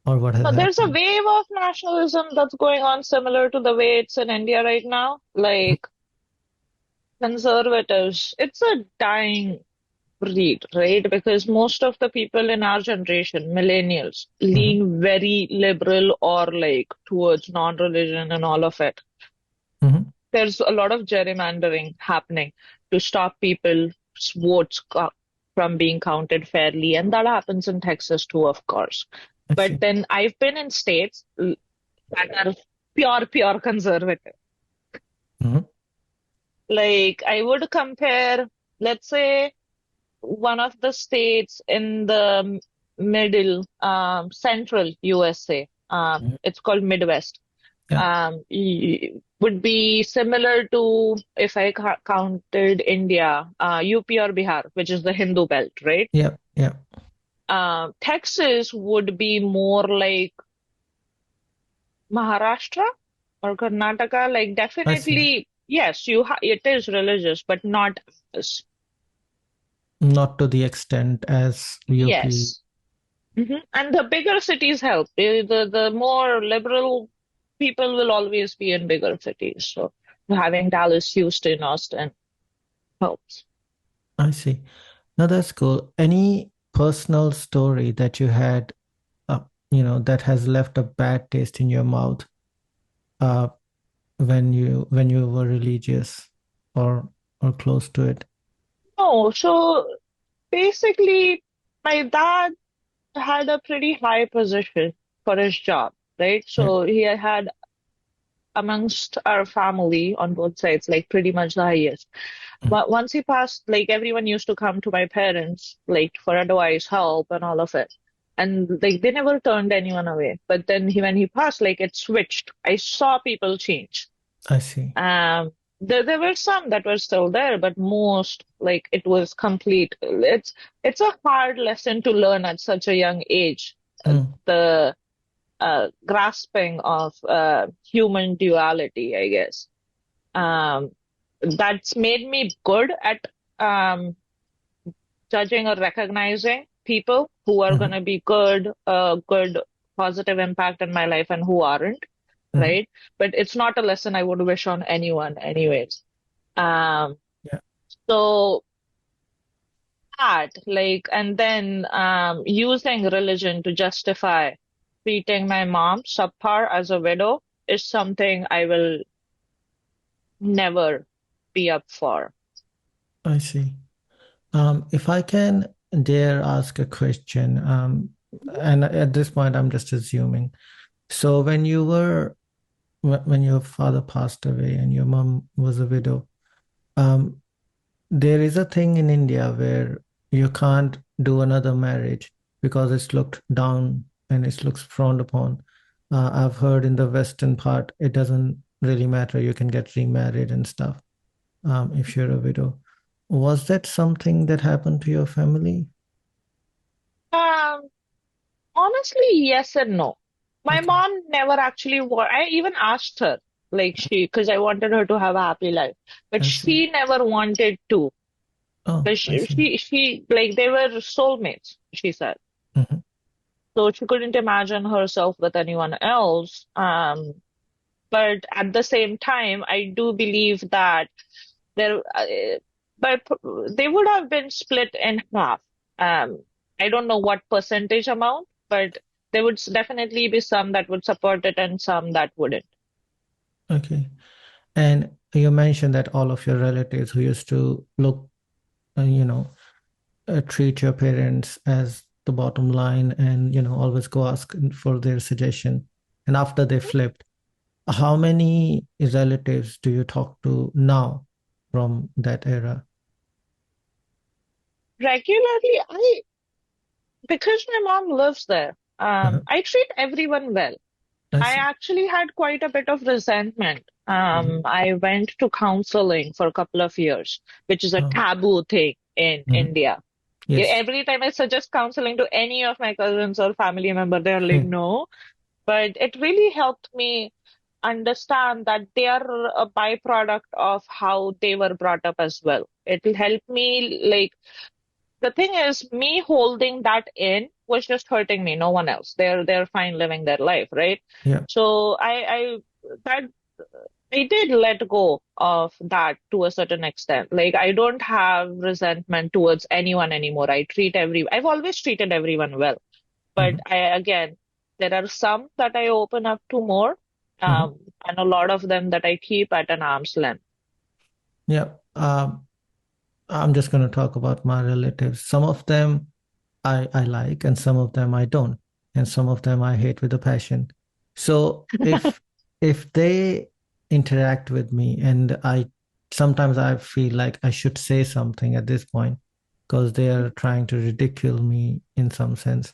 Speaker 1: what has
Speaker 2: No, there's a
Speaker 1: happened.
Speaker 2: wave of nationalism that's going on similar to the way it's in India right now.
Speaker 1: Mhm.
Speaker 2: Like conservatives, it's a dying breed, right? Because most of the people in our generation, millennials,
Speaker 1: Mhm.
Speaker 2: lean very liberal or like towards non-religion and all of it.
Speaker 1: Mhm.
Speaker 2: There's a lot of gerrymandering happening to stop people's votes from being counted fairly, and that happens in Texas too, of course.
Speaker 1: I
Speaker 2: But
Speaker 1: see.
Speaker 2: then I've been in states that are pure conservative.
Speaker 1: Mhm.
Speaker 2: Like I would compare, let's say, one of the states in the middle, central USA.
Speaker 1: Mhm.
Speaker 2: It's called Midwest.
Speaker 1: Yeah.
Speaker 2: would be similar to, if I counted India, UP or Bihar, which is the Hindu belt, right?
Speaker 1: Yep, yep.
Speaker 2: Texas would be more like Maharashtra or Karnataka. Like
Speaker 1: I see.
Speaker 2: definitely, yes, it is religious, but not as.
Speaker 1: Not to the extent as UP.
Speaker 2: Yes. And the bigger cities help. The more liberal people will always be in bigger cities. So having Dallas, Houston, Austin helps.
Speaker 1: I see. Now that's cool. Any personal story that you had, uh, that has left a bad taste in your mouth, uh, when you were religious or close to it?
Speaker 2: Oh, so basically, my dad had a pretty high position for his job, right?
Speaker 1: Yeah,
Speaker 2: So he had amongst our family on both sides, like pretty much the highest.
Speaker 1: mm,
Speaker 2: But once he passed, like everyone used to come to my parents, like for advice, help, and all of it. And like they never turned anyone away. But then when he passed, like it switched. I saw people change.
Speaker 1: I see.
Speaker 2: There were some that were still there, but most like it was complete. It's a hard lesson to learn at such a young age.
Speaker 1: Mm,
Speaker 2: The grasping of human duality, I guess. Um, that's made me good at um, judging or recognizing people who are going
Speaker 1: mhm,
Speaker 2: to be good, positive impact in my life and who aren't,
Speaker 1: mhm.
Speaker 2: right? But it's not a lesson I would wish on anyone, anyways. Um,
Speaker 1: Yeah,
Speaker 2: so that, like, and then using religion to justify treating my mom subpar as a widow is something I will never be up for.
Speaker 1: I see. If I can dare ask a question, and at this point, I'm just assuming. So when your father passed away and your mom was a widow, um, there is a thing in India where you can't do another marriage because it's looked down and it looks frowned upon. I've heard in the Western part, it doesn't really matter. You can get remarried and stuff, if you're a widow. Was that something that happened to your family?
Speaker 2: Um, Honestly, yes and no. My
Speaker 1: Okay,
Speaker 2: mom never actually I even asked her, like because I wanted her to have a happy life, but
Speaker 1: I see.
Speaker 2: she never wanted to.
Speaker 1: Oh,
Speaker 2: But
Speaker 1: I see.
Speaker 2: like they were soulmates, she said.
Speaker 1: Mhm.
Speaker 2: So she couldn't imagine herself with anyone else. But at the same time, I do believe that there, but they would have been split in half. Um, I don't know what percentage amount, but there would definitely be some that would support it and some that wouldn't.
Speaker 1: Okay. And you mentioned that all of your relatives who used to look, uh, you know, treat your parents as the bottom line and, always go ask for their suggestion. And after they flipped, how many relatives do you talk to now from that era?
Speaker 2: Regularly, because my mom lives there,
Speaker 1: Uh,
Speaker 2: I treat everyone well.
Speaker 1: I
Speaker 2: I
Speaker 1: see.
Speaker 2: actually had quite a bit of resentment.
Speaker 1: Mhm.
Speaker 2: I went to counseling for a couple of years, which is a
Speaker 1: Oh,
Speaker 2: taboo thing in
Speaker 1: mhm.
Speaker 2: India.
Speaker 1: Yes.
Speaker 2: Every time I suggest counseling to any of my cousins or family member, they're like,
Speaker 1: Hmm.
Speaker 2: no. But it really helped me understand that they are a byproduct of how they were brought up as well. It will help me, like, the thing is, me holding that in was just hurting me, no one else. They're fine living their life, right?
Speaker 1: Yeah.
Speaker 2: So that I did let go of that to a certain extent. Like I don't have resentment towards anyone anymore. I've always treated everyone well. But
Speaker 1: Mhm.
Speaker 2: again, there are some that I open up to more,
Speaker 1: Mhm.
Speaker 2: and a lot of them that I keep at an arm's length.
Speaker 1: Yeah. I'm just going to talk about my relatives. Some of them I like, and some of them I don't, and some of them I hate with a passion. So if they interact with me, and I sometimes I feel like I should say something at this point because they are trying to ridicule me in some sense.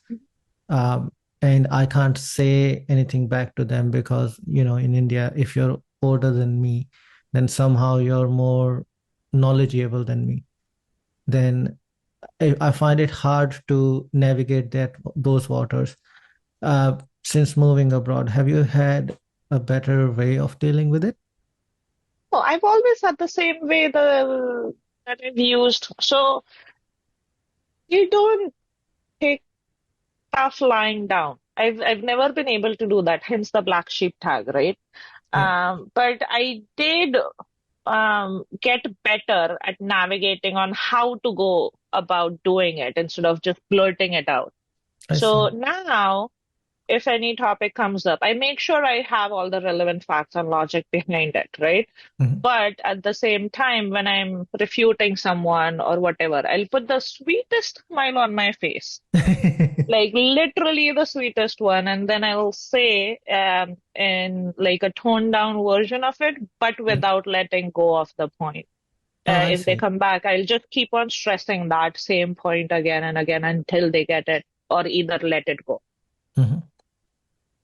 Speaker 1: Um, and I can't say anything back to them because, in India, if you're older than me, then somehow you're more knowledgeable than me. Then I find it hard to navigate those waters. Since moving abroad, have you had a better way of dealing with it?
Speaker 2: Oh, I've always had the same way that I've used. So you don't take stuff lying down. I've never been able to do that, hence the black sheep tag, right?
Speaker 1: Yeah,
Speaker 2: But I did get better at navigating on how to go about doing it instead of just blurting it out.
Speaker 1: I see.
Speaker 2: So now, if any topic comes up, I make sure I have all the relevant facts and logic behind it, right?
Speaker 1: Mhm.
Speaker 2: But at the same time, when I'm refuting someone or whatever, I'll put the sweetest smile on my face, like literally the sweetest one, and then I'll say in like a toned down version of it, but without letting go of the point.
Speaker 1: Oh, I
Speaker 2: If they
Speaker 1: see.
Speaker 2: come back, I'll just keep on stressing that same point again and again until they get it or either let it go.
Speaker 1: Mhm.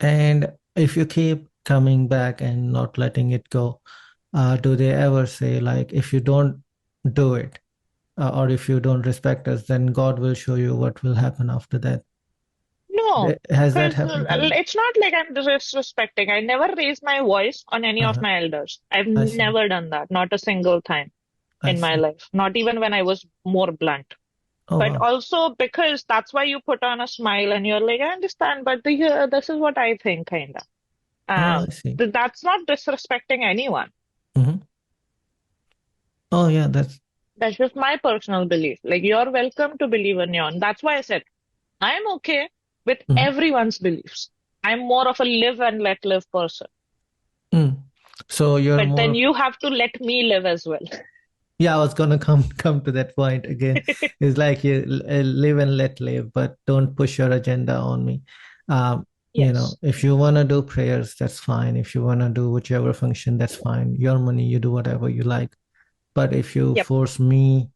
Speaker 1: And if you keep coming back and not letting it go, do they ever say, like, if you don't do it, or if you don't respect us, then God will show you what will happen after that?
Speaker 2: No,
Speaker 1: Has that
Speaker 2: because
Speaker 1: happened to you?
Speaker 2: it's not like I'm disrespecting. I never raised my voice on any of
Speaker 1: Uh-huh.
Speaker 2: my elders. I've
Speaker 1: I see.
Speaker 2: never done that, not a single time
Speaker 1: I
Speaker 2: in my
Speaker 1: see.
Speaker 2: life, not even when I was more blunt.
Speaker 1: Oh,
Speaker 2: But
Speaker 1: wow.
Speaker 2: also because that's why you put on a smile and you're like, I understand, but this is what I think, kind of.
Speaker 1: Oh, I see.
Speaker 2: That's not disrespecting anyone.
Speaker 1: Hmm. Oh, yeah, that's.
Speaker 2: That's just my personal belief. Like, you're welcome to believe in your own. That's why I said, I'm okay with
Speaker 1: Mhm.
Speaker 2: everyone's beliefs. I'm more of a live and let live person.
Speaker 1: Mm. So you're
Speaker 2: But then
Speaker 1: more.
Speaker 2: you have to let me live as well.
Speaker 1: Yeah, I was gonna come to that point again. It's like you live and let live, but don't push your agenda on me.
Speaker 2: Yes.
Speaker 1: If you wanna do prayers, that's fine. If you wanna do whichever function, that's fine. Your money, you do whatever you like. But if you
Speaker 2: Yep.
Speaker 1: force me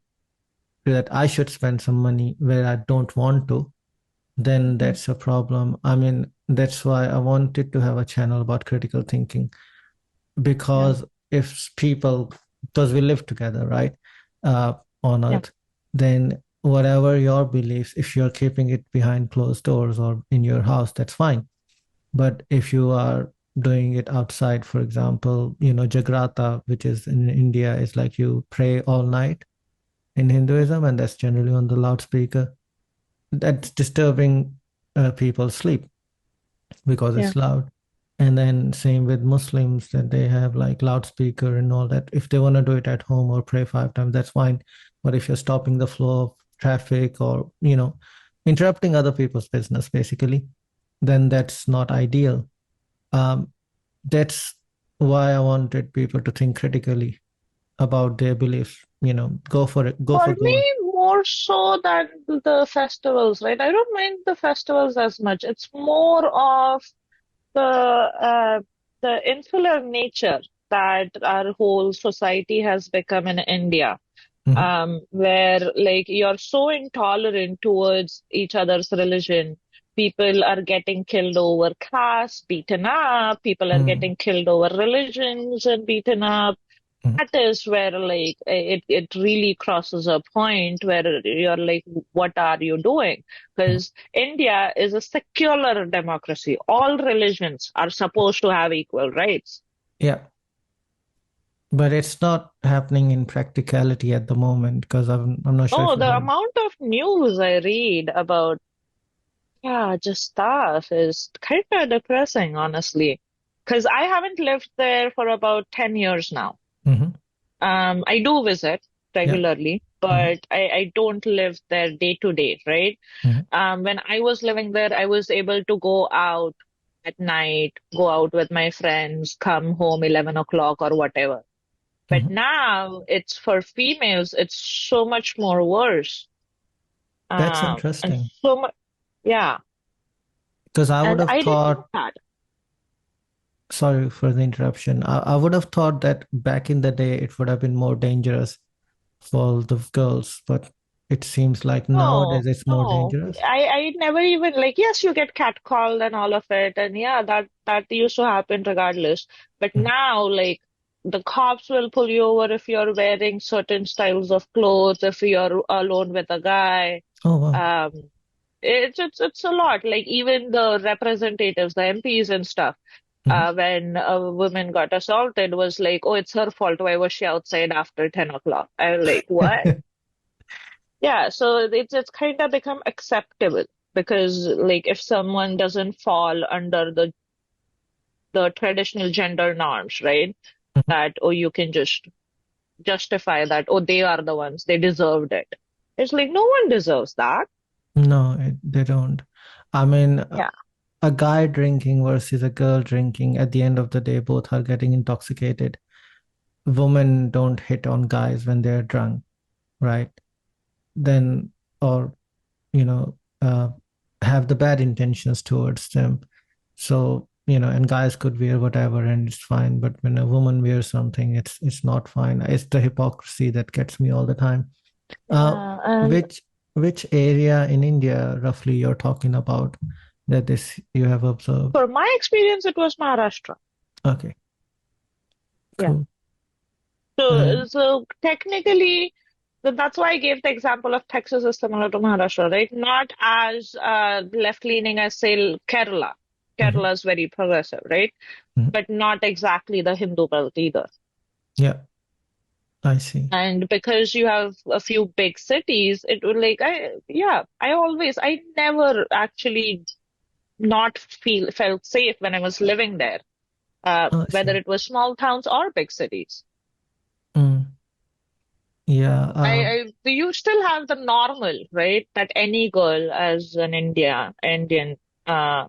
Speaker 1: that I should spend some money where I don't want to, then
Speaker 2: Mhm.
Speaker 1: that's a problem. I mean, that's why I wanted to have a channel about critical thinking,
Speaker 2: Yeah.
Speaker 1: because if people, because we live together, right, uh, on
Speaker 2: Yeah.
Speaker 1: earth, then whatever your beliefs, if you're keeping it behind closed doors or in your house, that's fine. But if you are doing it outside, for example, Jagrata, which is in India, is like you pray all night in Hinduism, and that's generally on the loudspeaker. That's disturbing people's sleep because
Speaker 2: Yeah.
Speaker 1: it's loud. And then same with Muslims, that they have like loudspeaker and all that. If they want to do it at home or pray 5 times, that's fine. But if you're stopping the flow of traffic or, interrupting other people's business, basically, then that's not ideal. Um, that's why I wanted people to think critically about their beliefs. Go for it, go
Speaker 2: For
Speaker 1: for gold.
Speaker 2: me, more so than the festivals, right? I don't mind the festivals as much. It's more of the insular nature that our whole society has become in India,
Speaker 1: Mhm.
Speaker 2: where like you're so intolerant towards each other's religion. People are getting killed over caste, beaten up. People are
Speaker 1: Mhm.
Speaker 2: getting killed over religions and beaten up.
Speaker 1: Mhm.
Speaker 2: That is where like it really crosses a point where you're like, what are you doing?
Speaker 1: Mhm.
Speaker 2: Because India is a secular democracy. All religions are supposed to have equal rights.
Speaker 1: Yeah. But it's not happening in practicality at the moment, because I'm not sure if
Speaker 2: Oh,
Speaker 1: you
Speaker 2: the
Speaker 1: heard.
Speaker 2: amount of news I read about, yeah, just stuff is kind of depressing, honestly. Because I haven't lived there for about 10 years now.
Speaker 1: Hmm.
Speaker 2: I do visit
Speaker 1: Yeah.
Speaker 2: regularly,
Speaker 1: Hmm.
Speaker 2: but I don't live there day to day, right?
Speaker 1: Hmm.
Speaker 2: When I was living there, I was able to go out at night, go out with my friends, come home 11 o'clock or whatever. But
Speaker 1: Hmm.
Speaker 2: now it's for females, it's so much more worse.
Speaker 1: That's
Speaker 2: And
Speaker 1: interesting,
Speaker 2: so much, yeah.
Speaker 1: because I would
Speaker 2: And
Speaker 1: have
Speaker 2: I didn't know
Speaker 1: thought,
Speaker 2: that.
Speaker 1: sorry for the interruption. I would have thought that back in the day it would have been more dangerous for the girls, but It seems like
Speaker 2: No,
Speaker 1: nowadays it's more
Speaker 2: no.
Speaker 1: dangerous.
Speaker 2: I never even like, yes, you get catcalled and all of it, and yeah, that used to happen regardless. But
Speaker 1: Mhm.
Speaker 2: now, like, the cops will pull you over if you're wearing certain styles of clothes, if you're alone with a guy.
Speaker 1: Oh, wow.
Speaker 2: Um, it's a lot. Like even the representatives, the MPs and stuff,
Speaker 1: Mhm.
Speaker 2: when a woman got assaulted, was like, oh, it's her fault. Why was she outside after 10 o'clock? I was like, what? Yeah, so it's kind of become acceptable because like if someone doesn't fall under the traditional gender norms, right?
Speaker 1: Mhm.
Speaker 2: That oh you can just justify that oh they are the ones they deserved it. It's like no one deserves that.
Speaker 1: No, they don't. I mean,
Speaker 2: Yeah.
Speaker 1: a guy drinking versus a girl drinking, at the end of the day, both are getting intoxicated. Women don't hit on guys when they're drunk, right? Then, or, you know, have the bad intentions towards them. So, and guys could wear whatever and it's fine. But when a woman wears something, it's not fine. It's the hypocrisy that gets me all the time. Uh,
Speaker 2: Yeah, and
Speaker 1: which which area in India roughly you're talking about that this you have observed?
Speaker 2: for my experience, it was Maharashtra.
Speaker 1: Okay,
Speaker 2: Yeah.
Speaker 1: cool.
Speaker 2: So,
Speaker 1: And
Speaker 2: so technically, that's why I gave the example of Texas is similar to Maharashtra, right? Not as left-leaning as, say, Kerala.
Speaker 1: mhm,
Speaker 2: Kerala is very progressive, right?
Speaker 1: mhm.
Speaker 2: But not exactly the Hindu belt either.
Speaker 1: Yeah, I see.
Speaker 2: And because you have a few big cities, it would like, I never actually not felt safe when I was living there,
Speaker 1: I
Speaker 2: whether
Speaker 1: see.
Speaker 2: it was small towns or big cities.
Speaker 1: Mm, yeah.
Speaker 2: You still have the normal, right? That any girl as an Indian, uh,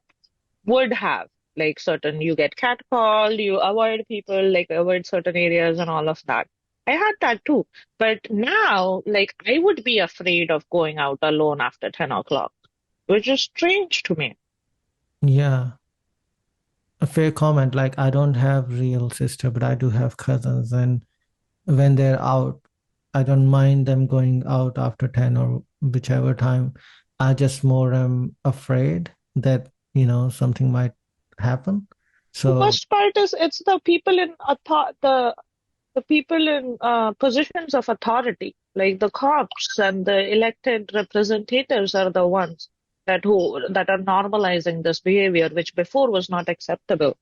Speaker 2: would have. Like certain, you get catcalled, you avoid people, like avoid certain areas and all of that. I had that too. But now, like, I would be afraid of going out alone after 10 o'clock, which is strange to me.
Speaker 1: Yeah. A fair comment. Like I don't have real sister, but I do have cousins, and when they're out, I don't mind them going out after 10 or whichever time. I just more am afraid that, something might happen.
Speaker 2: The
Speaker 1: So,
Speaker 2: worst part is it's the people in positions of authority, like the cops and the elected representatives, are the ones that are normalizing this behavior, which before was not acceptable.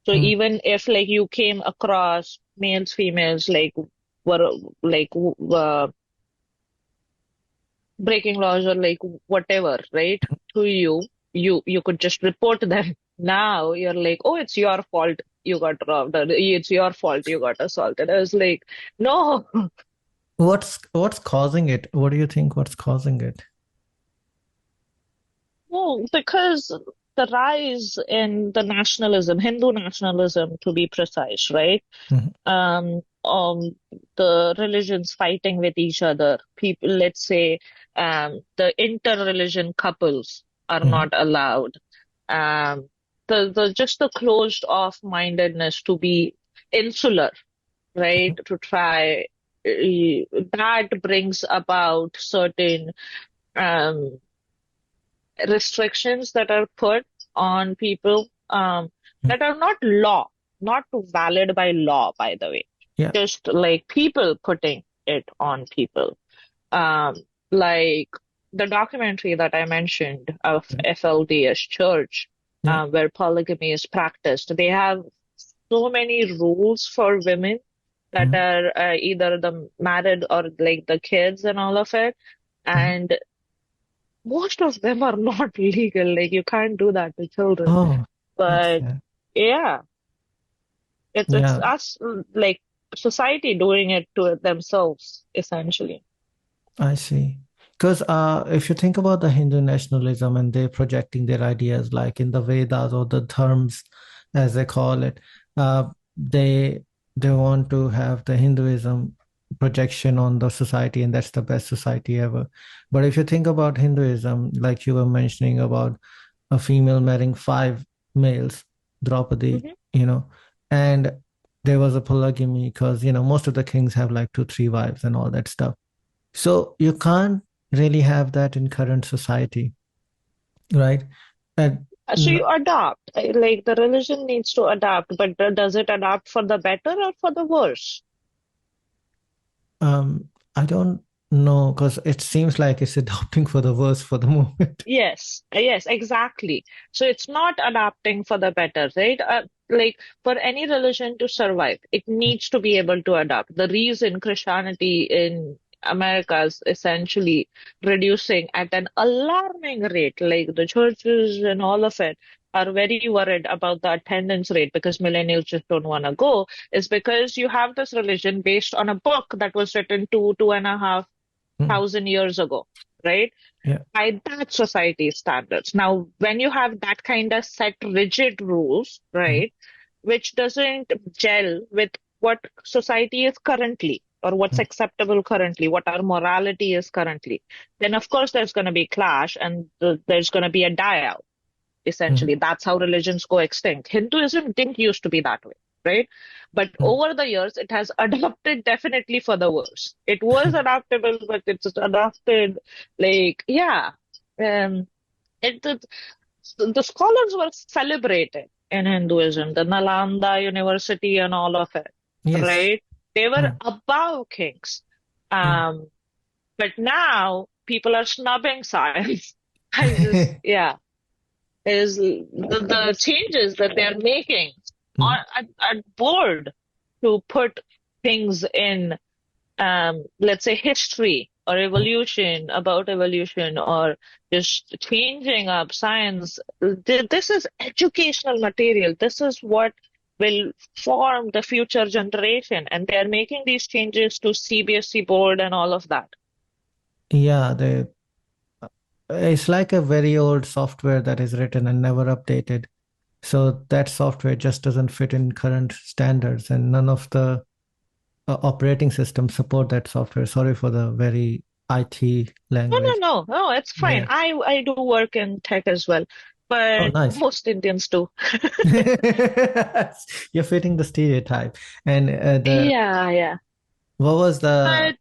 Speaker 2: So
Speaker 1: mm,
Speaker 2: even if like you came across males, females, like were like breaking laws or like whatever, right? To you could just report them. Now you're like, oh, it's your fault you got robbed, or it's your fault you got assaulted. I was like, no,
Speaker 1: what's causing it? What do you think what's causing it?
Speaker 2: no, because the rise in the nationalism, Hindu nationalism to be precise, right?
Speaker 1: Mhm,
Speaker 2: um, um, the religions fighting with each other. People, let's say, the inter-religion couples are
Speaker 1: mhm,
Speaker 2: not allowed. Um, the just the closed off mindedness to be insular, right?
Speaker 1: mhm,
Speaker 2: To try that brings about certain um, restrictions that are put on people
Speaker 1: mhm.
Speaker 2: that are not law, not valid by law, by the way,
Speaker 1: Yeah.
Speaker 2: just like people putting it on people. Um, like the documentary that I mentioned of
Speaker 1: Mhm.
Speaker 2: FLDS Church,
Speaker 1: Yeah.
Speaker 2: where polygamy is practiced. They have so many rules for women that
Speaker 1: Mhm,
Speaker 2: are either the married or like the kids and all of it.
Speaker 1: mhm.
Speaker 2: And most of them are not legal. Like you can't do that to children.
Speaker 1: Oh, that's
Speaker 2: But
Speaker 1: sad.
Speaker 2: yeah, it's
Speaker 1: Yeah.
Speaker 2: us like society doing it to themselves, essentially.
Speaker 1: I see. Because if you think about the Hindu nationalism and they're projecting their ideas like in the Vedas or the dharms, as they call it, they they want to have the Hinduism projection on the society, and that's the best society ever. But if you think about Hinduism, like you were mentioning about a female marrying five males, Draupadi,
Speaker 2: Hmm.
Speaker 1: and there was a polygamy because most of the kings have like two, three wives and all that stuff. So you can't really have that in current society, right? And
Speaker 2: So
Speaker 1: n-
Speaker 2: you adapt. Like the religion needs to adapt, but does it adapt for the better or for the worse?
Speaker 1: I don't know because it seems like it's adopting for the worse for the moment.
Speaker 2: Yes, exactly. So it's not adapting for the better, right? Like for any religion to survive, it needs to be able to adapt. The reason Christianity in America is essentially reducing at an alarming rate, like the churches and all of it are very worried about the attendance rate because millennials just don't want to go, is because you have this religion based on a book that was written 2,500 years ago, right?
Speaker 1: Yeah.
Speaker 2: By that society standards. Now, when you have that kind of set rigid rules,
Speaker 1: Mhm.
Speaker 2: right, which doesn't gel with what society is currently or what's acceptable currently, what our morality is currently, then of course there's going to be clash and there's going to be a die out.
Speaker 1: Mhm.
Speaker 2: Essentially, that's how religions go extinct. Hinduism didn't used to be that way, right? But
Speaker 1: Mhm.
Speaker 2: over the years, it has adapted definitely for the worse. It was adaptable, but it's adapted like, yeah. Um, it, the scholars were celebrated in Hinduism, the Nalanda University and all of it,
Speaker 1: Yes.
Speaker 2: right? They were
Speaker 1: Mm.
Speaker 2: above kings.
Speaker 1: Mm.
Speaker 2: Um, but now people are snubbing science. I just, yeah, is the changes that they're making
Speaker 1: Mm.
Speaker 2: are board to put things in, let's say, history or
Speaker 1: Mm.
Speaker 2: evolution, about evolution, or just changing up science. This is educational material. This is what will form the future generation. And they're making these changes to CBSE board and all of that.
Speaker 1: Yeah, it's like a very old software that is written and never updated. So that software just doesn't fit in current standards, and none of the operating systems support that software. Sorry for the very IT
Speaker 2: No, no,
Speaker 1: language.
Speaker 2: no, no, it's fine.
Speaker 1: Yeah.
Speaker 2: I do work in tech as well,
Speaker 1: Oh,
Speaker 2: but
Speaker 1: nice.
Speaker 2: most Indians do.
Speaker 1: You're fitting the stereotype. And the
Speaker 2: Yeah, yeah.
Speaker 1: what was the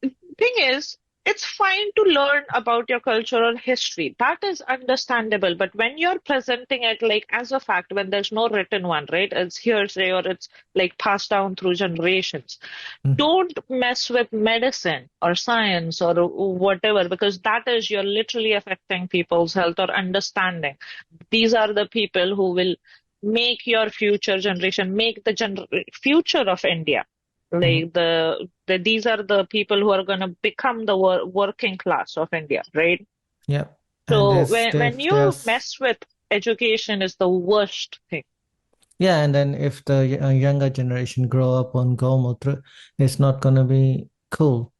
Speaker 2: But thing is, it's fine to learn about your cultural history. That is understandable. But when you're presenting it like as a fact, when there's no written one, right? It's hearsay or it's like passed down through generations.
Speaker 1: Mhm.
Speaker 2: Don't mess with medicine or science or whatever, because that is you're literally affecting people's health or understanding. These are the people who will make your future generation, make the future of India.
Speaker 1: Mhm.
Speaker 2: Like these are the people who are going to become the working class of India, right?
Speaker 1: Yeah. And
Speaker 2: So
Speaker 1: this
Speaker 2: when
Speaker 1: if
Speaker 2: you
Speaker 1: there's
Speaker 2: mess with education is the worst thing.
Speaker 1: yeah, and then if the younger generation grow up on Gomutra, it's not gonna be cool.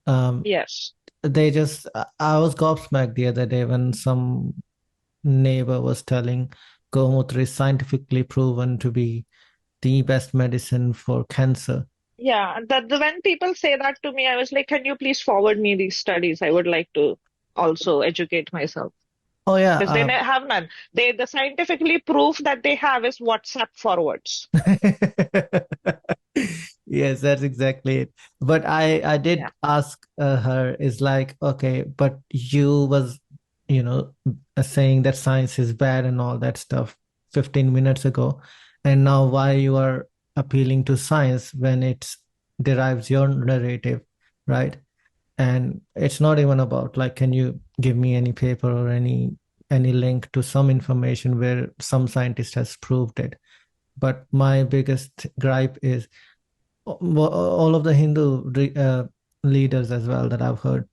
Speaker 1: Um,
Speaker 2: Yes.
Speaker 1: they just I was gobsmacked the other day when some neighbor was telling Gomutra is scientifically proven to be the best medicine for cancer.
Speaker 2: Yeah, when people say that to me, I was like, can you please forward me these studies? I would like to also educate myself
Speaker 1: Oh yeah,
Speaker 2: because have none. The scientifically proof that they have is WhatsApp forwards.
Speaker 1: yes, that's exactly it. But I did
Speaker 2: Yeah.
Speaker 1: ask her, is like, okay, but you was, you know, saying that science is bad and all that stuff 15 minutes ago, and now why you are appealing to science when it derives your narrative, right? And it's not even about like, can you give me any paper or any link to some information where some scientist has proved it? But my biggest gripe is all of the leaders as well that I've heard,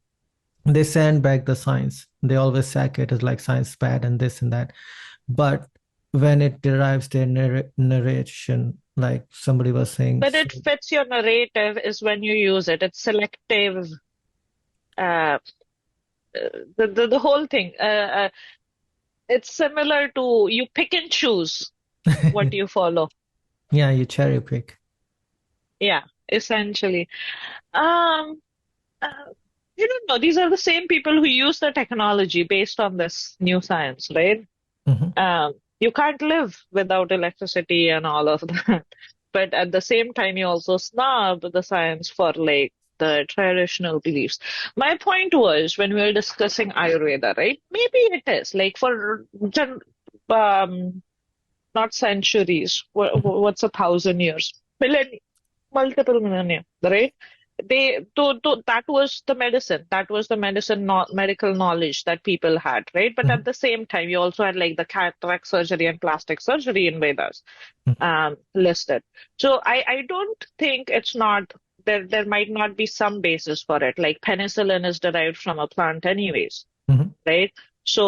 Speaker 1: they sandbag the science. They always sack it as like science bad and this and that. But when it derives their narration, like somebody was saying,
Speaker 2: But it fits your narrative is when you use it. It's selective. Uh, the whole thing. It's similar to you pick and choose what you follow.
Speaker 1: yeah, you cherry pick.
Speaker 2: Yeah, essentially. Um, uh, you don't know. These are the same people who use the technology based on this new science, right?
Speaker 1: Mhm.
Speaker 2: You can't live without electricity and all of that. But at the same time, you also snub the science for like the traditional beliefs. My point was when we were discussing Ayurveda, right? Maybe it is like for um, not centuries. What's 1,000 years? Millennia, multiple millennia, right? That was the medicine. That was the medicine, not medical knowledge that people had, right? But at
Speaker 1: Mhm.
Speaker 2: the same time, you also had like the cataract surgery and plastic surgery in Vedas
Speaker 1: Mhm.
Speaker 2: listed. So I don't think it's not there. There might not be some basis for it. Like penicillin is derived from a plant, anyways,
Speaker 1: Mhm.
Speaker 2: right? So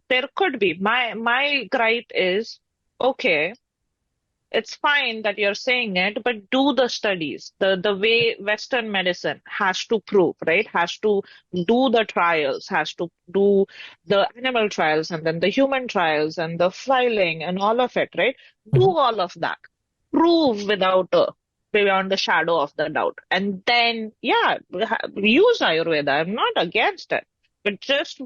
Speaker 2: there could be. My gripe is okay. It's fine that you're saying it, but do the studies. The way Western medicine has to prove, right? Has to do the trials, has to do the animal trials and then the human trials and the filing and all of it, right? Do
Speaker 1: Mhm.
Speaker 2: all of that. Prove without beyond the shadow of the doubt. And then, yeah, use Ayurveda. I'm not against it, but just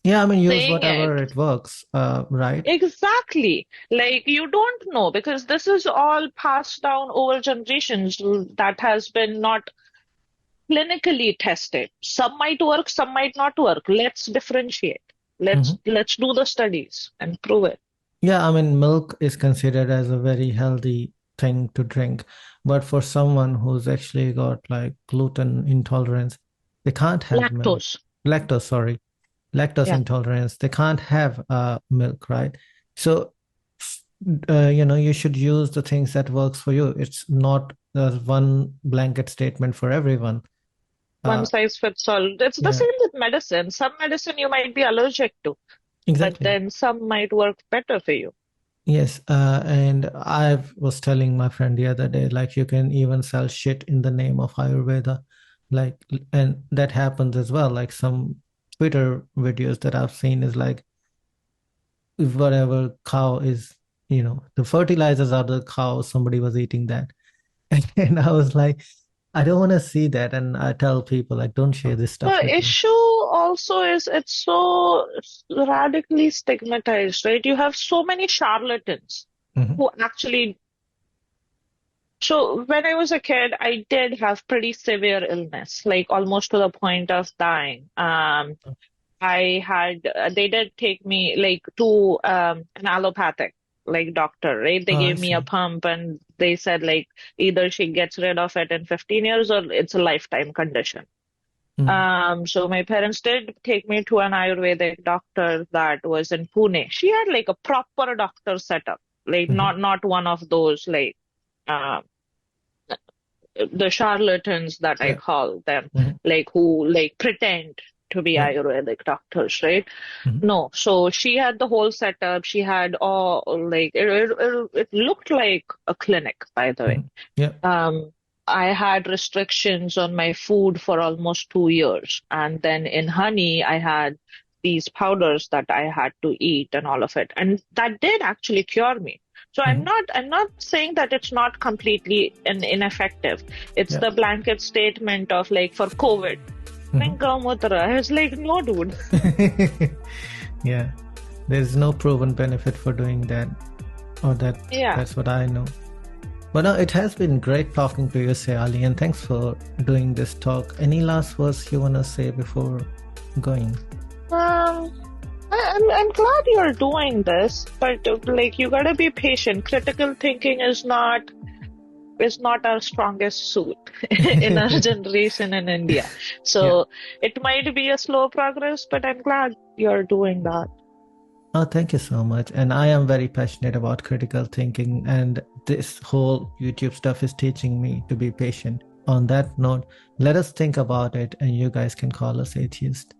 Speaker 1: Yeah, I mean, use
Speaker 2: saying
Speaker 1: whatever
Speaker 2: it.
Speaker 1: it works, right?
Speaker 2: Exactly. Like you don't know because this is all passed down over generations that has been not clinically tested. Some might work, some might not work. Let's differentiate.
Speaker 1: Mhm.
Speaker 2: Let's do the studies and prove it.
Speaker 1: Yeah, I mean, milk is considered as a very healthy thing to drink, but for someone who's actually got like gluten intolerance, they can't have milk.
Speaker 2: Lactose.
Speaker 1: Lactose, sorry, lactose
Speaker 2: Yeah.
Speaker 1: intolerance, they can't have milk, right? So, you should use the things that works for you. It's not one blanket statement for everyone.
Speaker 2: One
Speaker 1: Uh,
Speaker 2: size fits all. It's the
Speaker 1: yeah,
Speaker 2: same with medicine. Some medicine you might be allergic to, but
Speaker 1: exactly.
Speaker 2: then some might work better for you.
Speaker 1: Yes, and I was telling my friend the other day, like you can even sell shit in the name of Ayurveda, like, and that happens as well. Like some Twitter videos that I've seen is like whatever cow is, the fertilizers are the cow, somebody was eating that. And I was like, I don't want to see that. And I tell people like, don't share this stuff
Speaker 2: The
Speaker 1: with me.
Speaker 2: issue also is it's so radically stigmatized, right? You have so many charlatans
Speaker 1: Hmm.
Speaker 2: who actually. So when I was a kid, I did have pretty severe illness, like almost to the point of dying. I had they did take me like to an allopathic like doctor, right? They
Speaker 1: Oh, I
Speaker 2: gave me a
Speaker 1: see.
Speaker 2: pump and they said like either she gets rid of it in 15 years or it's a lifetime condition.
Speaker 1: Mm.
Speaker 2: So my parents did take me to an Ayurvedic doctor that was in Pune. She had like a proper doctor setup, like
Speaker 1: Hmm.
Speaker 2: not one of those like uh, the charlatans that I
Speaker 1: Yeah.
Speaker 2: call them,
Speaker 1: Hmm.
Speaker 2: like who like pretend to be
Speaker 1: Yeah.
Speaker 2: Ayurvedic doctors, right?
Speaker 1: Hmm.
Speaker 2: No, so she had the whole setup. She had all like it looked like a clinic, by the way.
Speaker 1: Hmm. Yeah.
Speaker 2: Um, I had restrictions on my food for almost 2 years. And then in honey, I had these powders that I had to eat and all of it. And that did actually cure me. So
Speaker 1: Hmm.
Speaker 2: I'm not saying that it's not completely ineffective. It's
Speaker 1: Yeah.
Speaker 2: the blanket statement of like for COVID.
Speaker 1: Hmm.
Speaker 2: Drink Gaumutra. I was like, no, dude.
Speaker 1: Yeah. There's no proven benefit for doing that, or
Speaker 2: Yeah.
Speaker 1: that's what I know. But no, it has been great talking to you, Sayali, and thanks for doing this talk. Any last words you want to say before going?
Speaker 2: Um, I'm glad you're doing this, but like you gotta be patient. Critical thinking is not our strongest suit in our generation in India.
Speaker 1: Yeah.
Speaker 2: So it might be a slow progress, but I'm glad you're doing that.
Speaker 1: Oh, thank you so much. And I am very passionate about critical thinking, and this whole YouTube stuff is teaching me to be patient. On that note, let us think about it, and you guys can call us atheist.